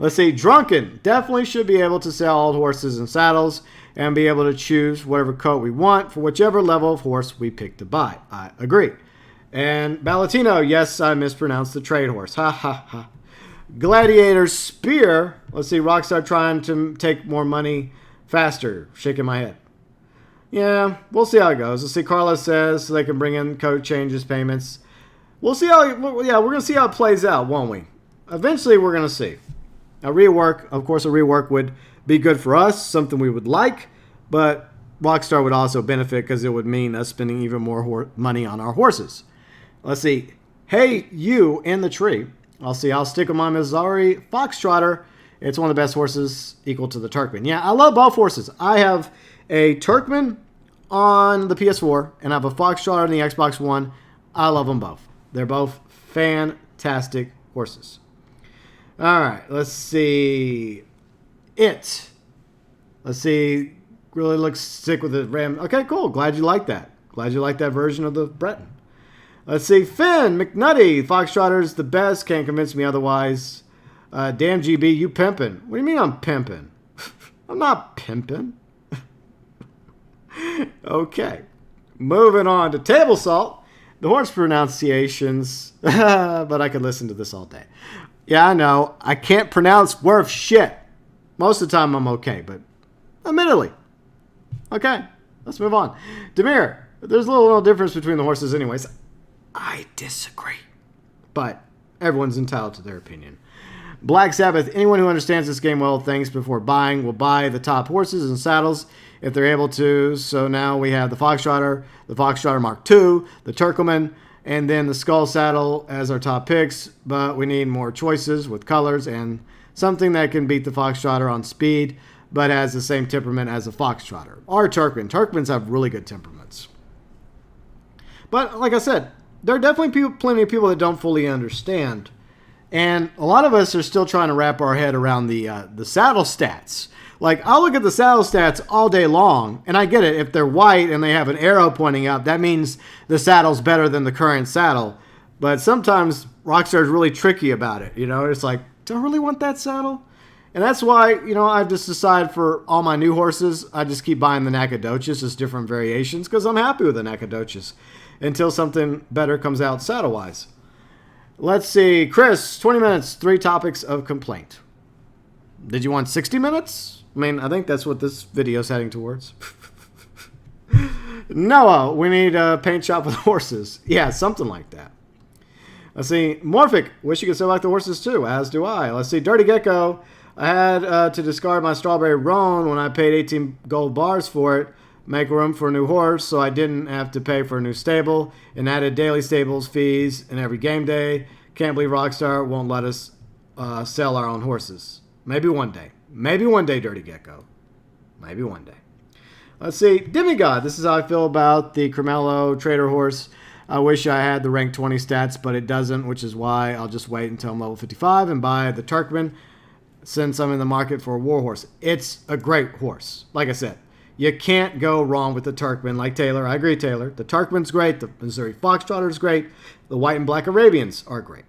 Let's see. Drunken, definitely should be able to sell old horses and saddles and be able to choose whatever coat we want for whichever level of horse we pick to buy. I agree. And Ballatino, yes, I mispronounced the trade horse. Ha ha ha. Gladiator Spear. Let's see. Rockstar trying to take more money faster. Shaking my head. Yeah, we'll see how it goes. Let's see. Carlos says so they can bring in code changes, payments. We'll see how. Yeah, we're gonna see how it plays out, won't we? Eventually, we're gonna see. A rework, of course, a rework would be good for us, something we would like, but Rockstar would also benefit because it would mean us spending even more money on our horses. Let's see. Hey, you in the tree. I'll see. I'll stick with my Missouri Foxtrotter. It's one of the best horses, equal to the Turkmen. Yeah, I love both horses. I have a Turkmen on the PS4, and I have a Foxtrotter on the Xbox One. I love them both. They're both fantastic horses. All right, let's see. Let's see. Really looks sick with the Ram. Okay, cool. Glad you like that. Glad you like that version of the Breton. Let's see. Finn McNutty. Foxtrotter's the best. Can't convince me otherwise. Damn GB, you pimping. What do you mean I'm pimping? I'm not pimping. Okay. Moving on to table salt. The horse pronunciations. But I could listen to this all day. Yeah, I know. I can't pronounce worth shit. Most of the time I'm okay, but admittedly. Okay, let's move on. Demir, there's a little difference between the horses anyways. I disagree. But everyone's entitled to their opinion. Black Sabbath, anyone who understands this game well thinks before buying will buy the top horses and saddles if they're able to. So now we have the Foxtrotter Mark II, the Turkleman, and then the Skull Saddle as our top picks. But we need more choices with colors and something that can beat the Foxtrotter on speed, but has the same temperament as a Foxtrotter. Or Turkmen. Turkmens have really good temperaments. But like I said, there are definitely plenty of people that don't fully understand. And a lot of us are still trying to wrap our head around the saddle stats. Like, I'll look at the saddle stats all day long, and I get it. If they're white and they have an arrow pointing up, that means the saddle's better than the current saddle. But sometimes Rockstar is really tricky about it. You know, it's like, do I really want that saddle? And that's why, you know, I've just decided for all my new horses, I just keep buying the Nacogdoches, just different variations, because I'm happy with the Nacogdoches until something better comes out saddle-wise. Let's see. Chris, 20 minutes, 3 topics of complaint. Did you want 60 minutes? I mean, I think that's what this video is heading towards. Noah, we need a paint shop with horses. Yeah, something like that. Let's see. Morphic, wish you could select the horses too, as do I. Let's see. Dirty Gecko, I had to discard my Strawberry Roan when I paid 18 gold bars for it. Make room for a new horse so I didn't have to pay for a new stable, and added daily stables fees in every game day. Can't believe Rockstar won't let us sell our own horses. Maybe one day. Maybe one day, Dirty Gecko. Maybe one day. Let's see. Demigod. This is how I feel about the Cremello Trader horse. I wish I had the rank 20 stats, but it doesn't, which is why I'll just wait until I'm level 55 and buy the Turkman since I'm in the market for a war horse. It's a great horse. Like I said, you can't go wrong with the Turkman. Like Taylor, I agree, Taylor. The Turkman's great. The Missouri Foxtrotter is great. The White and Black Arabians are great.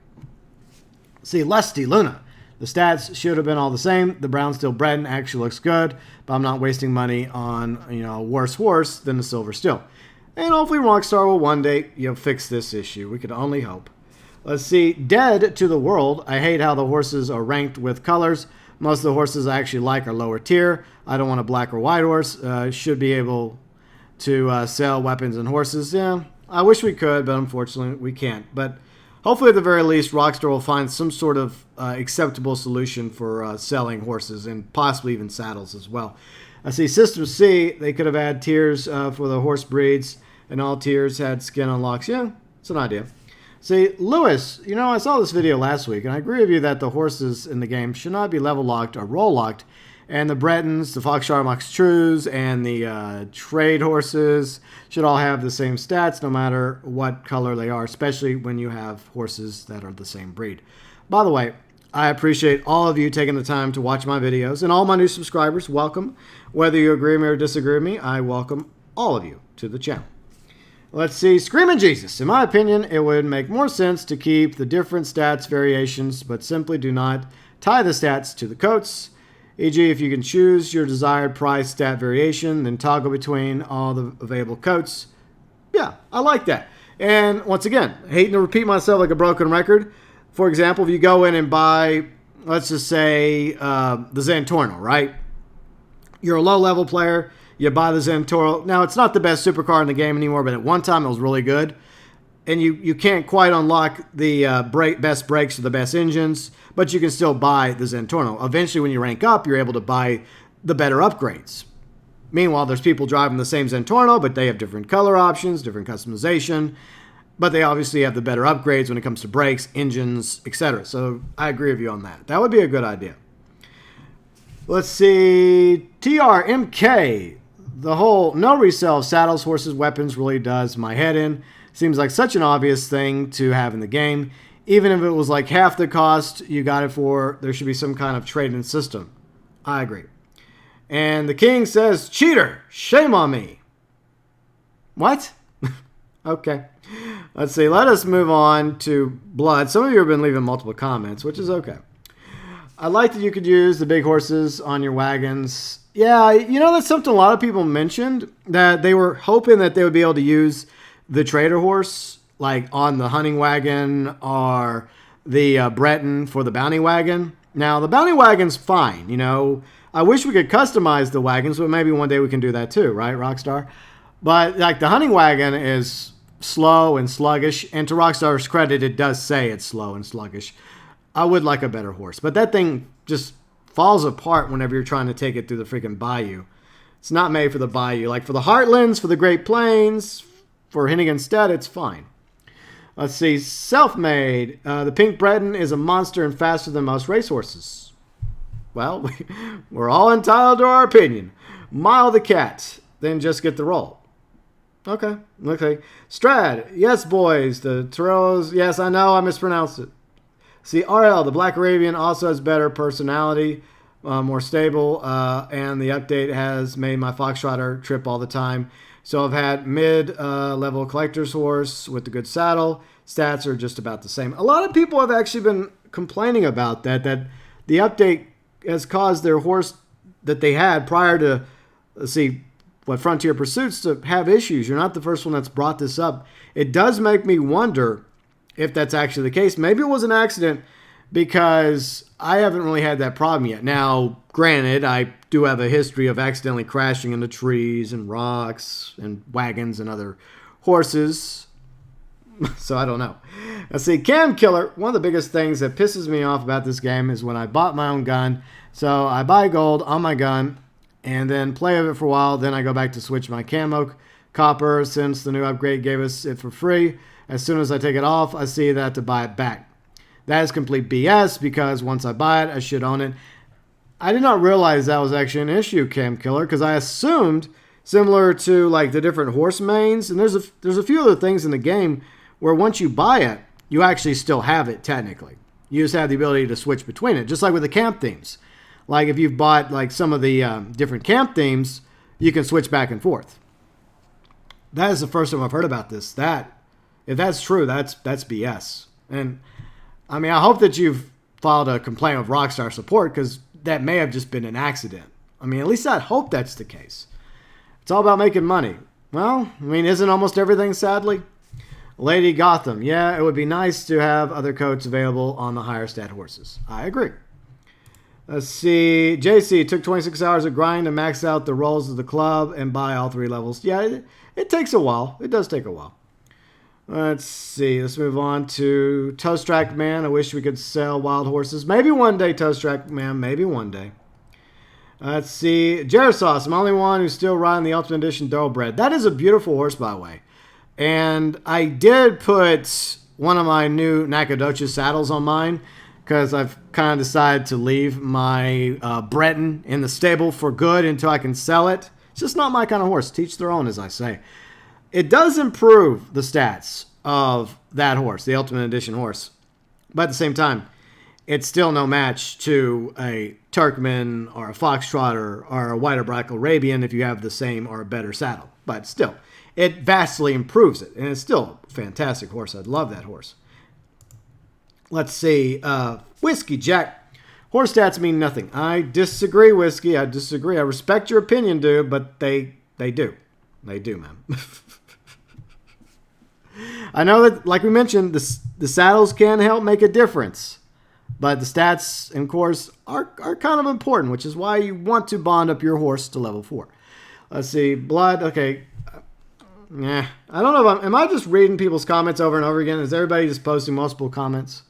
See, Lusty Luna. The stats should have been all the same. The brown steel Breton actually looks good, but I'm not wasting money on, a worse horse than the silver steel. And hopefully Rockstar will one day, fix this issue. We could only hope. Let's see. Dead to the World. I hate how the horses are ranked with colors. Most of the horses I actually like are lower tier. I don't want a black or white horse. Should be able to sell weapons and horses. Yeah, I wish we could, but unfortunately we can't. But hopefully at the very least, Rockstar will find some sort of acceptable solution for selling horses and possibly even saddles as well. I see System C, they could have had tiers for the horse breeds, and all tiers had skin unlocks. Yeah, it's an idea. See, Lewis, I saw this video last week, and I agree with you that the horses in the game should not be level locked or roll locked. And the Bretons, the Foxtrotter Mox Trues, and the trade horses should all have the same stats no matter what color they are, especially when you have horses that are the same breed. By the way, I appreciate all of you taking the time to watch my videos, and all my new subscribers, welcome. Whether you agree with me or disagree with me, I welcome all of you to the channel. Let's see, Screaming Jesus. In my opinion, it would make more sense to keep the different stats variations, but simply do not tie the stats to the coats. E.g., if you can choose your desired price stat variation, then toggle between all the available coats. Yeah, I like that. And once again, hating to repeat myself like a broken record. For example, if you go in and buy, let's just say, the Zantorno, right? You're a low-level player. You buy the Zantorno. Now, it's not the best supercar in the game anymore, but at one time it was really good. And you can't quite unlock the best brakes or the best engines, but you can still buy the Zantorno. Eventually, when you rank up, you're able to buy the better upgrades. Meanwhile, there's people driving the same Zantorno, but they have different color options, different customization, but they obviously have the better upgrades when it comes to brakes, engines, etc. So I agree with you on that. That would be a good idea. Let's see, TRMK. The whole no resale of saddles, horses, weapons really does my head in. Seems like such an obvious thing to have in the game. Even if it was like half the cost you got it for, there should be some kind of trade-in system. I agree. And the king says, cheater, shame on me. What? Okay. Let's see. Let us move on to blood. Some of you have been leaving multiple comments, which is okay. I like that you could use the big horses on your wagons. Yeah, that's something a lot of people mentioned, that they were hoping that they would be able to use the trader horse, like on the hunting wagon or the Breton for the bounty wagon. Now, the bounty wagon's fine, I wish we could customize the wagons, but maybe one day we can do that too, right, Rockstar? But, like, the hunting wagon is slow and sluggish, and to Rockstar's credit, it does say it's slow and sluggish. I would like a better horse, but that thing just falls apart whenever you're trying to take it through the freaking bayou. It's not made for the bayou. Like, for the Heartlands, for the Great Plains, for Henniganstead, it's fine. Let's see. Self-made. The Pink Breton is a monster and faster than most racehorses. Well, we're all entitled to our opinion. Mile the cat. Then just get the roll. Okay. Strad. Yes, boys. The Toreros. Yes, I know. I mispronounced it. See, RL. The Black Arabian also has better personality. More stable. And the update has made my Foxtrotter trip all the time. So I've had mid-level collector's horse with the good saddle. Stats are just about the same. A lot of people have actually been complaining about that the update has caused their horse that they had prior to, let's see, Frontier Pursuits to have issues. You're not the first one that's brought this up. It does make me wonder if that's actually the case. Maybe it was an accident because I haven't really had that problem yet. Now, granted, I do have a history of accidentally crashing into trees and rocks and wagons and other horses. So I don't know. Let's see. Cam Killer. One of the biggest things that pisses me off about this game is when I bought my own gun. So I buy gold on my gun and then play with it for a while. Then I go back to switch my camo copper since the new upgrade gave us it for free. As soon as I take it off, I see that to buy it back. That is complete BS because once I buy it, I should own it. I did not realize that was actually an issue, Cam Killer, because I assumed similar to like the different horse mains, and there's a few other things in the game where once you buy it, you actually still have it technically. You just have the ability to switch between it, just like with the camp themes. Like if you've bought like some of the different camp themes, you can switch back and forth. That is the first time I've heard about this. If that's true, that's BS. And I mean, I hope that you've filed a complaint with Rockstar Support because that may have just been an accident. I mean, at least I hope that's the case. It's all about making money. Well, I mean, isn't almost everything, sadly? Lady Gotham. Yeah, it would be nice to have other coats available on the higher stat horses. I agree. Let's see. JC, took 26 hours of grind to max out the rolls of the club and buy all 3 levels. Yeah, it takes a while. It does take a while. Let's see. Let's move on to Toast Track Man. I wish we could sell wild horses. Maybe one day, Toast Track Man. Maybe one day. Let's see. Jarosauce. I'm the only one who's still riding the Ultimate Edition Thoroughbred. That is a beautiful horse, by the way. And I did put one of my new Nacogdoches saddles on mine because I've kind of decided to leave my Breton in the stable for good until I can sell it. It's just not my kind of horse. Teach their own, as I say. It does improve the stats of that horse, the Ultimate Edition horse. But at the same time, it's still no match to a Turkmen or a Foxtrotter or a White or Black Arabian if you have the same or a better saddle. But still, it vastly improves it. And it's still a fantastic horse. I'd love that horse. Let's see. Whiskey Jack. Horse stats mean nothing. I disagree, Whiskey. I disagree. I respect your opinion, dude, but they do. They do, man. I know that, like we mentioned, the saddles can help make a difference. But the stats, of course, are kind of important, which is why you want to bond up your horse to level 4. Let's see. Blood. Okay. I don't know if am I just reading people's comments over and over again? Is everybody just posting multiple comments?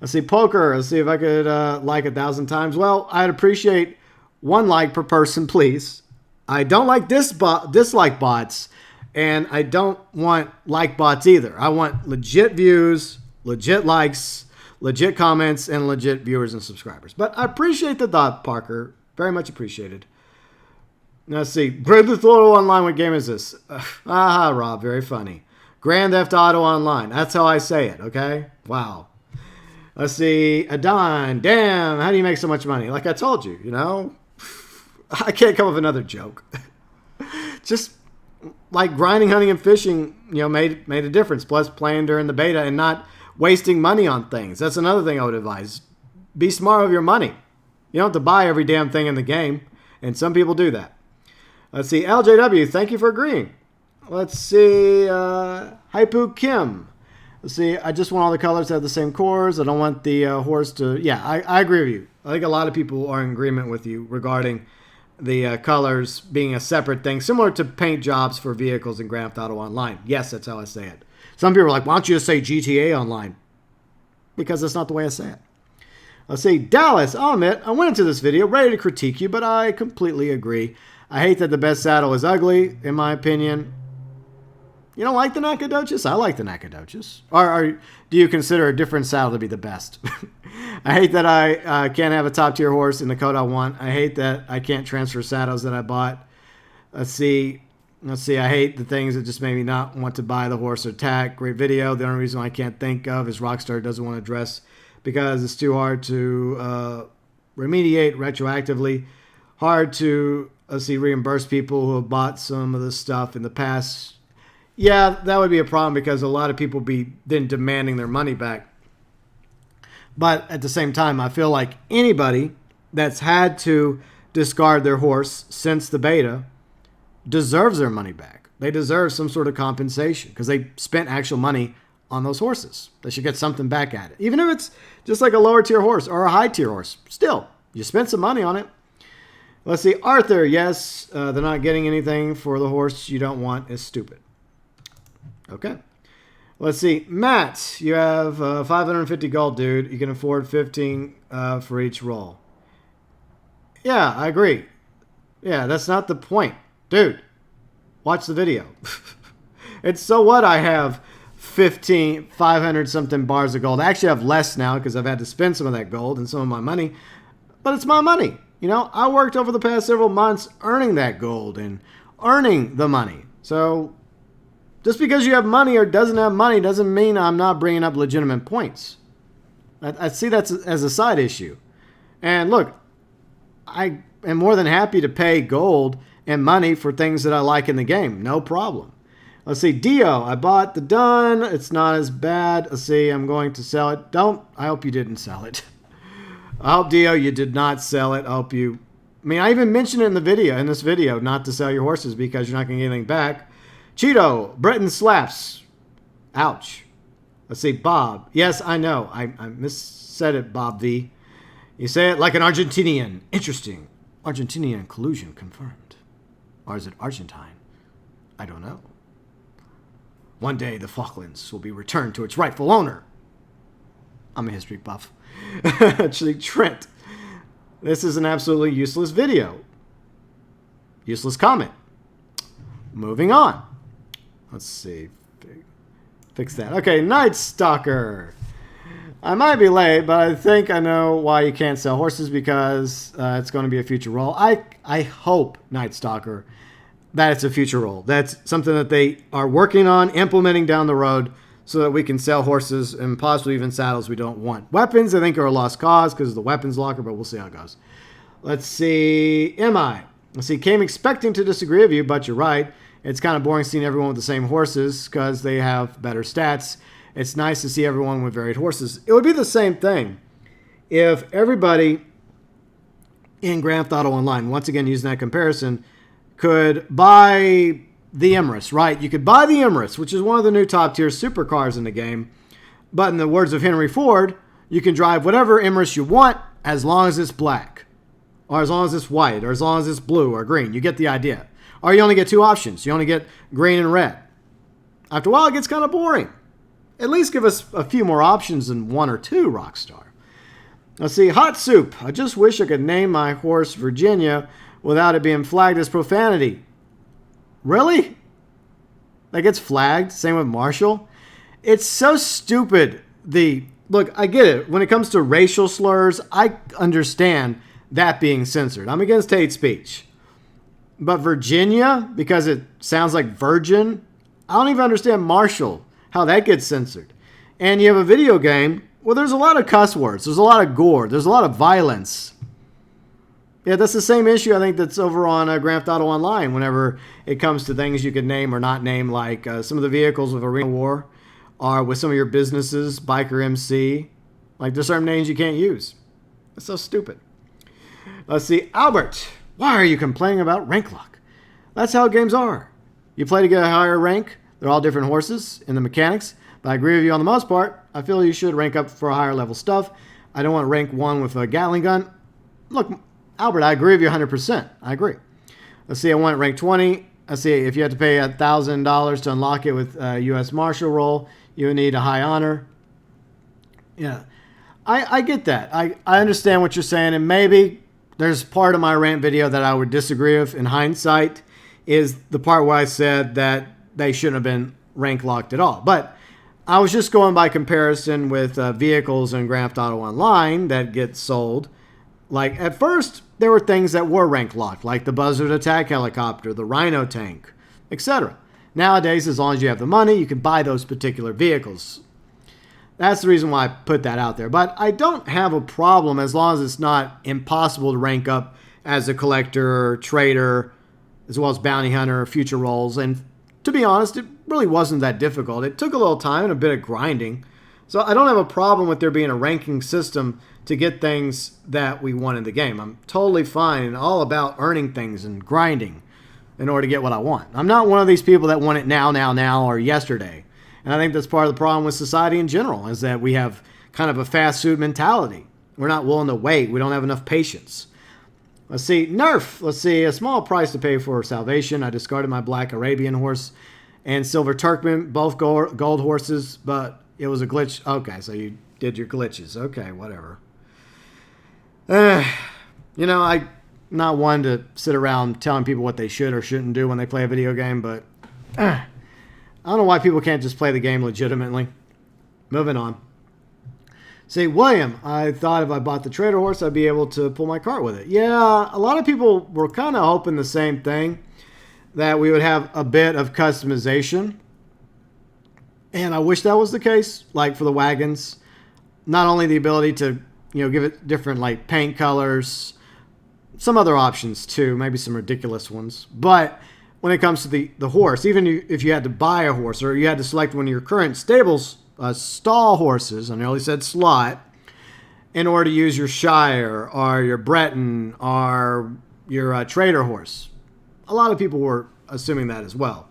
Let's see. Poker. Let's see if I could like 1,000 times. Well, I'd appreciate 1 like per person, please. I don't like dislike bots, and I don't want like bots either. I want legit views, legit likes, legit comments, and legit viewers and subscribers. But I appreciate the thought, Parker. Very much appreciated. Let's see. Grand Theft Auto Online, what game is this? Aha, Rob. Very funny. Grand Theft Auto Online. That's how I say it, okay? Wow. Let's see. Adon. Damn, how do you make so much money? Like I told you, you know? I can't come up with another joke. Just like grinding, hunting, and fishing, you know, made a difference. Plus playing during the beta and not wasting money on things. That's another thing I would advise. Be smart with your money. You don't have to buy every damn thing in the game, and some people do that. Let's see. LJW, thank you for agreeing. Let's see. Haipu Kim. Let's see. I just want all the colors to have the same cores. I don't want the horse to... Yeah, I agree with you. I think a lot of people are in agreement with you regarding the colors being a separate thing, similar to paint jobs for vehicles in Grand Theft Auto Online. Yes, that's how I say it. Some people are like, why don't you just say GTA Online? Because that's not the way I say it. Let's see. Dallas, I'll admit, I went into this video ready to critique you, but I completely agree. I hate that the best saddle is ugly, in my opinion. You don't like the Nacogdoches? I like the Nacogdoches. Or do you consider a different saddle to be the best? I hate that I can't have a top-tier horse in the coat I want. I hate that I can't transfer saddles that I bought. Let's see. I hate the things that just made me not want to buy the horse or tack. Great video. The only reason I can't think of is Rockstar doesn't want to address because it's too hard to remediate retroactively. Hard to, reimburse people who have bought some of this stuff in the past. Yeah, that would be a problem because a lot of people be then demanding their money back. But at the same time, I feel like anybody that's had to discard their horse since the beta deserves their money back. They deserve some sort of compensation because they spent actual money on those horses. They should get something back at it. Even if it's just like a lower tier horse or a high tier horse. Still, you spent some money on it. Let's see. Arthur, yes, they're not getting anything for the horse you don't want is stupid. Okay. Let's see. Matt, you have 550 gold, dude. You can afford 15 for each roll. Yeah, I agree. Yeah, that's not the point. Dude, watch the video. It's so what I have 500 something bars of gold. I actually have less now because I've had to spend some of that gold and some of my money, but it's my money. You know, I worked over the past several months earning that gold and earning the money. So just because you have money or doesn't have money doesn't mean I'm not bringing up legitimate points. I see that as a side issue. And look, I am more than happy to pay gold and money for things that I like in the game. No problem. Let's see, Dio, I bought the Dun. It's not as bad. Let's see, I'm going to sell it. I hope you didn't sell it. I hope, Dio, you did not sell it. I hope you, I even mentioned it in this video, not to sell your horses because you're not going to get anything back. Cheeto, Britain slaps. Ouch. Let's see, Bob. Yes, I know. I missaid it, Bob V. You say it like an Argentinian. Interesting. Argentinian collusion confirmed. Or is it Argentine? I don't know. One day the Falklands will be returned to its rightful owner. I'm a history buff. Actually, Trent. This is an absolutely useless video. Useless comment. Moving on. Let's see. Fix that. Okay, Night Stalker. I might be late, but I think I know why you can't sell horses because it's going to be a future role. I hope, Night Stalker, that it's a future role. That's something that they are working on, implementing down the road so that we can sell horses and possibly even saddles we don't want. Weapons, I think, are a lost cause because of the weapons locker, but we'll see how it goes. Let's see. Let's see. Came expecting to disagree with you, but you're right. It's kind of boring seeing everyone with the same horses because they have better stats. It's nice to see everyone with varied horses. It would be the same thing if everybody in Grand Theft Auto Online, once again using that comparison, could buy the Emirates, right? You could buy the Emirates, which is one of the new top-tier supercars in the game. But in the words of Henry Ford, you can drive whatever Emirates you want as long as it's black, or as long as it's white, or as long as it's blue or green. You get the idea. Or you only get two options. You only get green and red. After a while, it gets kind of boring. At least give us a few more options than one or two, Rockstar. Let's see, Hot Soup. I just wish I could name my horse Virginia without it being flagged as profanity. Really? That gets flagged? Same with Marshall? It's so stupid. Look, I get it. When it comes to racial slurs, I understand that being censored. I'm against hate speech. But Virginia, because it sounds like virgin, I don't even understand Marshall, how that gets censored. And you have a video game, well, there's a lot of cuss words. There's a lot of gore. There's a lot of violence. Yeah, that's the same issue I think that's over on Grand Theft Auto Online whenever it comes to things you can name or not name, like some of the vehicles of Arena War or with some of your businesses, Biker MC. Like, there's certain names you can't use. It's so stupid. Let's see, Albert. Why are you complaining about rank lock? That's how games are. You play to get a higher rank. They're all different horses in the mechanics. But I agree with you on the most part. I feel you should rank up for higher level stuff. I don't want to rank 1 with a Gatling gun. Look, Albert, I agree with you 100%. I agree. Let's see, I want rank 20. Let's see, if you have to pay $1,000 to unlock it with a U.S. Marshal role, you would need a high honor. Yeah, I get that. I understand what you're saying, and maybe there's part of my rant video that I would disagree with in hindsight is the part where I said that they shouldn't have been rank locked at all. But I was just going by comparison with vehicles in Grand Theft Auto Online that get sold. Like, at first, there were things that were rank locked, like the Buzzard attack helicopter, the Rhino tank, etc. Nowadays, as long as you have the money, you can buy those particular vehicles. That's the reason why I put that out there. But I don't have a problem as long as it's not impossible to rank up as a collector, trader, as well as bounty hunter, future roles. And to be honest, it really wasn't that difficult. It took a little time and a bit of grinding. So I don't have a problem with there being a ranking system to get things that we want in the game. I'm totally fine and all about earning things and grinding in order to get what I want. I'm not one of these people that want it now, or yesterday. And I think that's part of the problem with society in general, is that we have kind of a fast food mentality. We're not willing to wait. We don't have enough patience. Let's see, Nerf. Let's see, a small price to pay for salvation. I discarded my black Arabian horse and silver Turkmen, both gold horses, but it was a glitch. Okay, so you did your glitches. Okay, whatever. You know, I'm not one to sit around telling people what they should or shouldn't do when they play a video game, but I don't know why people can't just play the game legitimately. Moving on. See, William, I thought if I bought the trader horse, I'd be able to pull my cart with it. Yeah, a lot of people were kind of hoping the same thing, that we would have a bit of customization. And I wish that was the case, like for the wagons. Not only the ability to, give it different like paint colors, some other options too, maybe some ridiculous ones. But when it comes to the horse, even if you had to buy a horse or you had to select one of your current stables, stall horses, I nearly said slot, in order to use your Shire or your Breton or your trader horse. A lot of people were assuming that as well.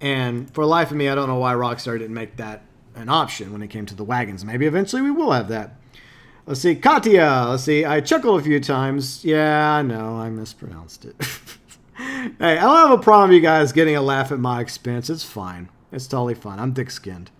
And for the life of me, I don't know why Rockstar didn't make that an option when it came to the wagons. Maybe eventually we will have that. Let's see, Katya. Let's see, I chuckled a few times. Yeah, I know, I mispronounced it. Hey, I don't have a problem you guys getting a laugh at my expense. It's fine. It's totally fine. I'm thick-skinned.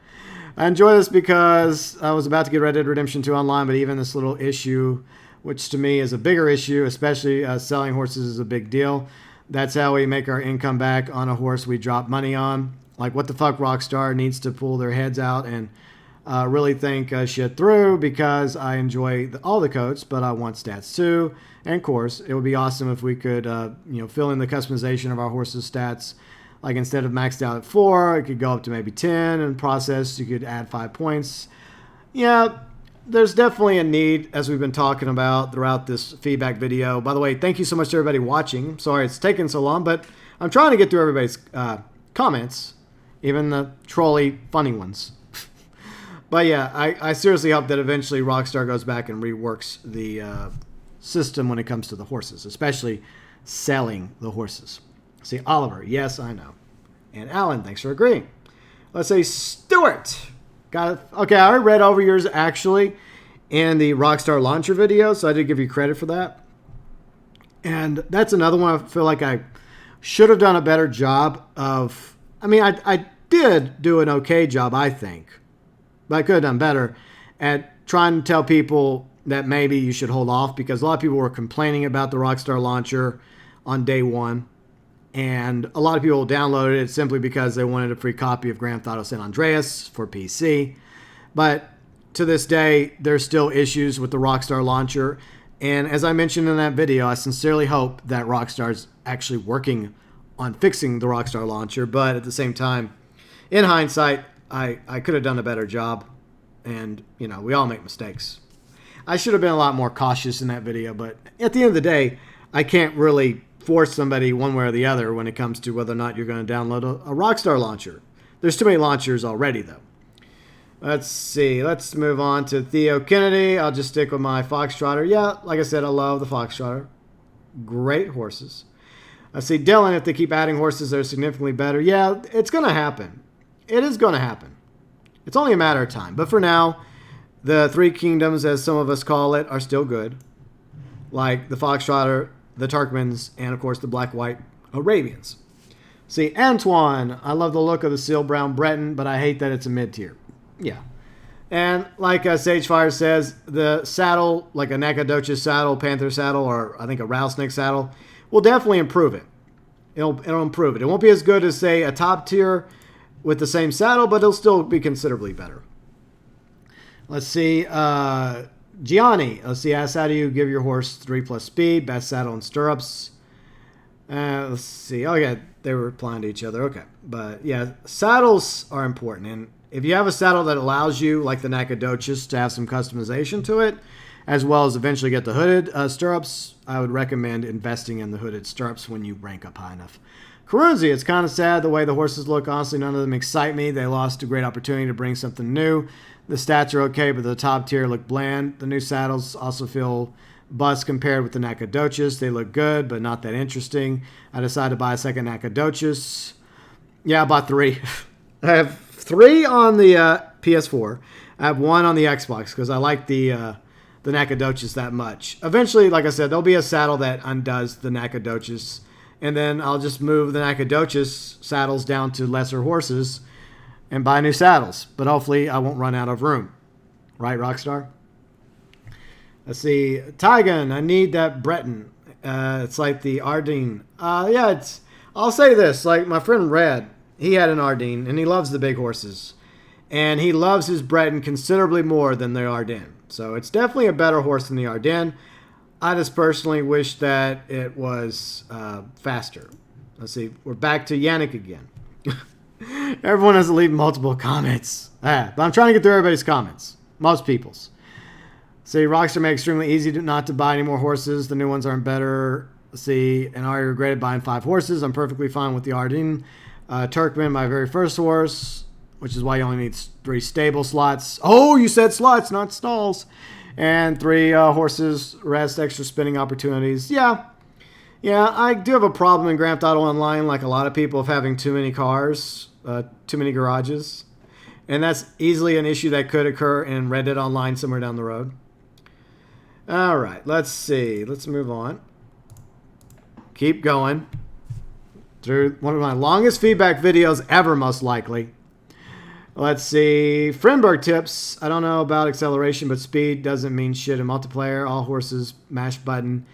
I enjoy this because I was about to get Red Dead Redemption 2 online, but even this little issue, which to me is a bigger issue, especially selling horses is a big deal. That's how we make our income back on a horse we drop money on. Like, what the fuck, Rockstar needs to pull their heads out and really think shit through, because I enjoy all the coats, but I want stats too. And of course, it would be awesome if we could, fill in the customization of our horse's stats. Like, instead of maxed out at 4, it could go up to maybe 10. And process, you could add 5 points. Yeah, there's definitely a need, as we've been talking about throughout this feedback video. By the way, thank you so much to everybody watching. Sorry it's taken so long, but I'm trying to get through everybody's comments, even the trolly funny ones. But yeah, I seriously hope that eventually Rockstar goes back and reworks the system when it comes to the horses, especially selling the horses. See, Oliver, yes, I know. And Alan, thanks for agreeing. Let's say Stuart. Got it. Okay, I already read over yours actually in the Rockstar Launcher video, so I did give you credit for that. And that's another one I feel like I should have done a better job of. I mean, I did do an okay job, I think. But I could have done better at trying to tell people that maybe you should hold off, because a lot of people were complaining about the Rockstar Launcher on day one. And a lot of people downloaded it simply because they wanted a free copy of Grand Theft Auto San Andreas for PC. But to this day, there's still issues with the Rockstar Launcher. And as I mentioned in that video, I sincerely hope that Rockstar's actually working on fixing the Rockstar Launcher. But at the same time, in hindsight, I could have done a better job. And, we all make mistakes. I should have been a lot more cautious in that video. But at the end of the day, I can't really force somebody one way or the other when it comes to whether or not you're going to download a Rockstar launcher. There's too many launchers already, though. Let's see. Let's move on to Theo Kennedy. I'll just stick with my Foxtrotter. Yeah, like I said, I love the Foxtrotter. Great horses. Let's see. Dylan, if they keep adding horses that are significantly better. Yeah, it's going to happen. It is going to happen. It's only a matter of time. But for now, the Three Kingdoms, as some of us call it, are still good. Like the Foxtrotter, the Turkmens, and of course the black-white Arabians. See, Antoine, I love the look of the Seal Brown Breton, but I hate that it's a mid-tier. Yeah. And like Sagefire says, the saddle, like a Nacogdoches saddle, Panther saddle, or I think a rattlesnake saddle, will definitely improve it. It'll improve it. It won't be as good as, say, a top tier with the same saddle, but it'll still be considerably better. Let's see. Gianni, let's see, ask how do you give your horse 3+ speed, best saddle and stirrups. Let's see. Oh, yeah, they were replying to each other. Okay. But, yeah, saddles are important. And if you have a saddle that allows you, like the Nacogdoches, to have some customization to it, as well as eventually get the hooded stirrups, I would recommend investing in the hooded stirrups when you rank up high enough. Karunzi, it's kind of sad the way the horses look. Honestly, none of them excite me. They lost a great opportunity to bring something new. The stats are okay, but the top tier look bland. The new saddles also feel bust compared with the Nacogdoches. They look good, but not that interesting. I decided to buy a second Nacogdoches. Yeah, I bought 3. I have 3 on the PS4. I have 1 on the Xbox because I like the Nacogdoches that much. Eventually, like I said, there'll be a saddle that undoes the Nacogdoches, and then I'll just move the Nacogdoches saddles down to lesser horses and buy new saddles. But hopefully I won't run out of room. Right, Rockstar? Let's see. Tygan, I need that Breton. It's like the Ardeen. Yeah, I'll say this. Like my friend Red, he had an Ardennes, and he loves the big horses. And he loves his Breton considerably more than the Ardennes. So it's definitely a better horse than the Ardennes. I just personally wish that it was faster. Let's see. We're back to Yannick again. Everyone has to leave multiple comments. But I'm trying to get through everybody's comments. Most people's. See, Rockstar made it extremely easy not to buy any more horses. The new ones aren't better. See, and I regretted buying 5 horses. I'm perfectly fine with the Ardennes. Turkman, my very first horse, which is why you only need 3 stable slots. Oh, you said slots, not stalls. And 3 horses, rest, extra spinning opportunities. Yeah, I do have a problem in Grand Theft Auto Online, like a lot of people, of having too many cars, too many garages. And that's easily an issue that could occur in Red Dead Online somewhere down the road. All right, let's see. Let's move on. Keep going. Through one of my longest feedback videos ever, most likely. Let's see. Frenberg tips. I don't know about acceleration, but speed doesn't mean shit in multiplayer. All horses mash button.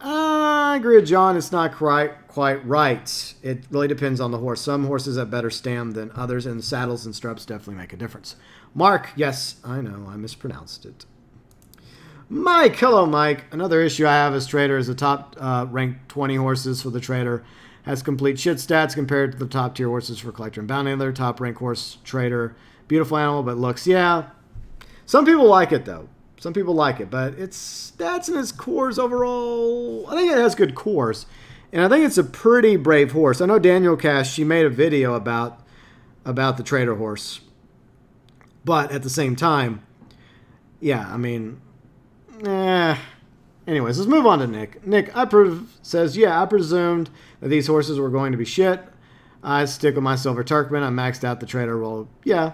I agree with John. It's not quite right. It really depends on the horse. Some horses have better stam than others, and saddles and straps definitely make a difference. Mark. Yes, I know. I mispronounced it. Mike. Hello, Mike. Another issue I have as trader is the top ranked 20 horses for the trader has complete shit stats compared to the top tier horses for collector and bounty hunter. Top rank horse trader, beautiful animal, but looks, yeah. Some people like it though. Some people like it, but its stats and its cores overall, I think it has good cores, and I think it's a pretty brave horse. I know Daniel Cash, she made a video about the trader horse, but at the same time, yeah, I mean, Anyways, let's move on to Nick. Nick says, yeah, I presumed that these horses were going to be shit. I stick with my Silver Turkman. I maxed out the trader role. Yeah,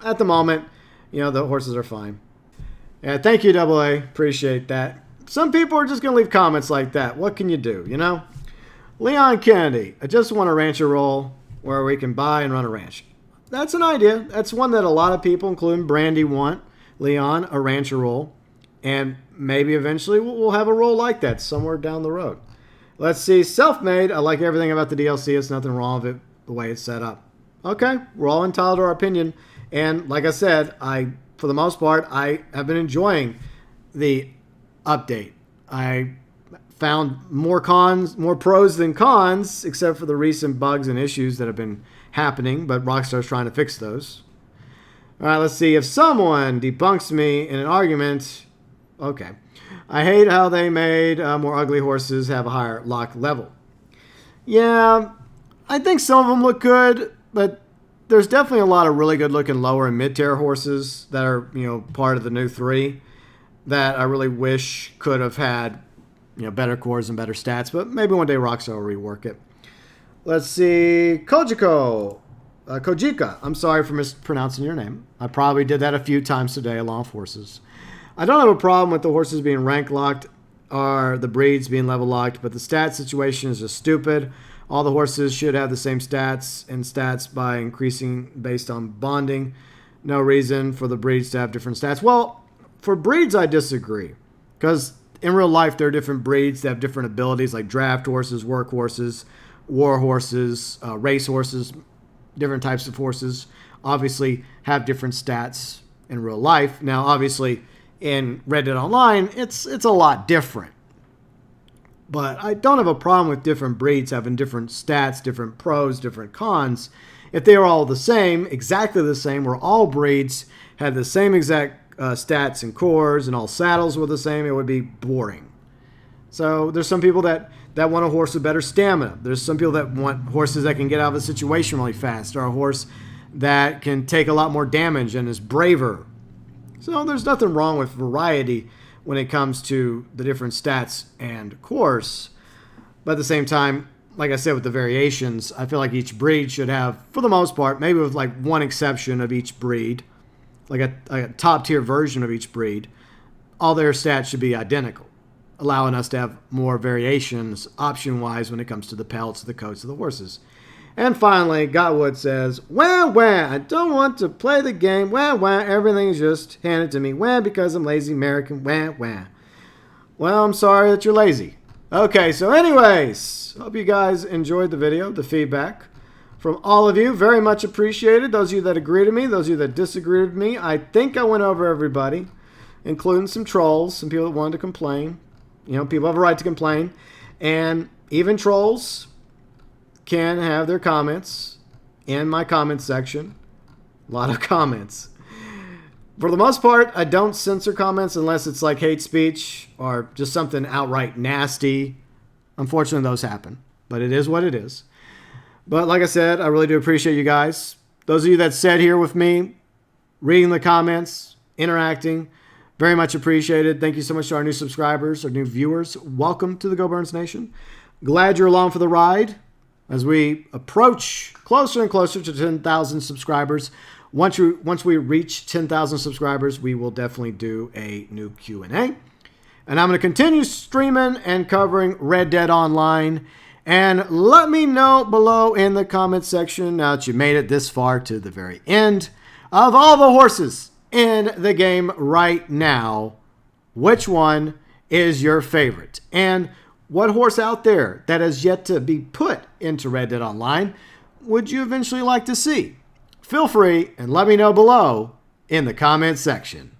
at the moment, the horses are fine. Yeah, thank you, AA. Appreciate that. Some people are just going to leave comments like that. What can you do, Leon Kennedy. I just want a rancher role where we can buy and run a ranch. That's an idea. That's one that a lot of people, including Brandy, want. Leon, a rancher role. And maybe eventually we'll have a role like that somewhere down the road. Let's see. Self-made. I like everything about the DLC. There's nothing wrong with it, the way it's set up. Okay. We're all entitled to our opinion. And like I said, for the most part, I have been enjoying the update. I found more pros than cons, except for the recent bugs and issues that have been happening. But Rockstar's trying to fix those. All right. Let's see. If someone debunks me in an argument... Okay. I hate how they made more ugly horses have a higher lock level. Yeah, I think some of them look good, but there's definitely a lot of really good looking lower and mid-tier horses that are, part of the new 3 that I really wish could have had, better cores and better stats, but maybe one day Rockstar will rework it. Let's see. Kojika. I'm sorry for mispronouncing your name. I probably did that a few times today along with horses. I don't have a problem with the horses being rank locked or the breeds being level locked, but the stat situation is just stupid. All the horses should have the same stats and stats by increasing based on bonding. No reason for the breeds to have different stats. Well, for breeds, I disagree. Because in real life, there are different breeds that have different abilities, like draft horses, work horses, war horses, race horses, different types of horses. Obviously, have different stats in real life. Now, obviously... in Red Dead Online, it's a lot different. But I don't have a problem with different breeds having different stats, different pros, different cons. If they were all the same, exactly the same, where all breeds had the same exact stats and cores and all saddles were the same, it would be boring. So there's some people that want a horse with better stamina. There's some people that want horses that can get out of a situation really fast, or a horse that can take a lot more damage and is braver. So there's nothing wrong with variety when it comes to the different stats and cores. But at the same time, like I said, with the variations, I feel like each breed should have, for the most part, maybe with like one exception of each breed, like a top tier version of each breed, all their stats should be identical, allowing us to have more variations option-wise when it comes to the pelts, the coats of the horses. And finally, Gotwood says, wah, wah, I don't want to play the game. Wah, wah, everything's just handed to me. Wah, because I'm lazy American. Wah, wah. Well, I'm sorry that you're lazy. Okay, so anyways, hope you guys enjoyed the video, the feedback. from all of you. Very much appreciated. Those of you that agree with me, those of you that disagree with me. I think I went over everybody, including some trolls, some people that wanted to complain. You know, people have a right to complain. And even trolls can have their comments in my comment section. A lot of comments. For the most part, I don't censor comments unless it's like hate speech or just something outright nasty. Unfortunately, those happen. But it is what it is. But like I said, I really do appreciate you guys. Those of you that sat here with me, reading the comments, interacting, very much appreciated. Thank you so much to our new subscribers, our new viewers. Welcome to the GeauxBurns Nation. Glad you're along for the ride as we approach closer and closer to 10,000 subscribers. Once we reach 10,000 subscribers, we will definitely do a new Q&A. And I'm going to continue streaming and covering Red Dead Online. And let me know below in the comment section, now that you made it this far to the very end, of all the horses in the game right now, which one is your favorite? And what horse out there that has yet to be put into Red Dead Online would you eventually like to see? Feel free and let me know below in the comment section.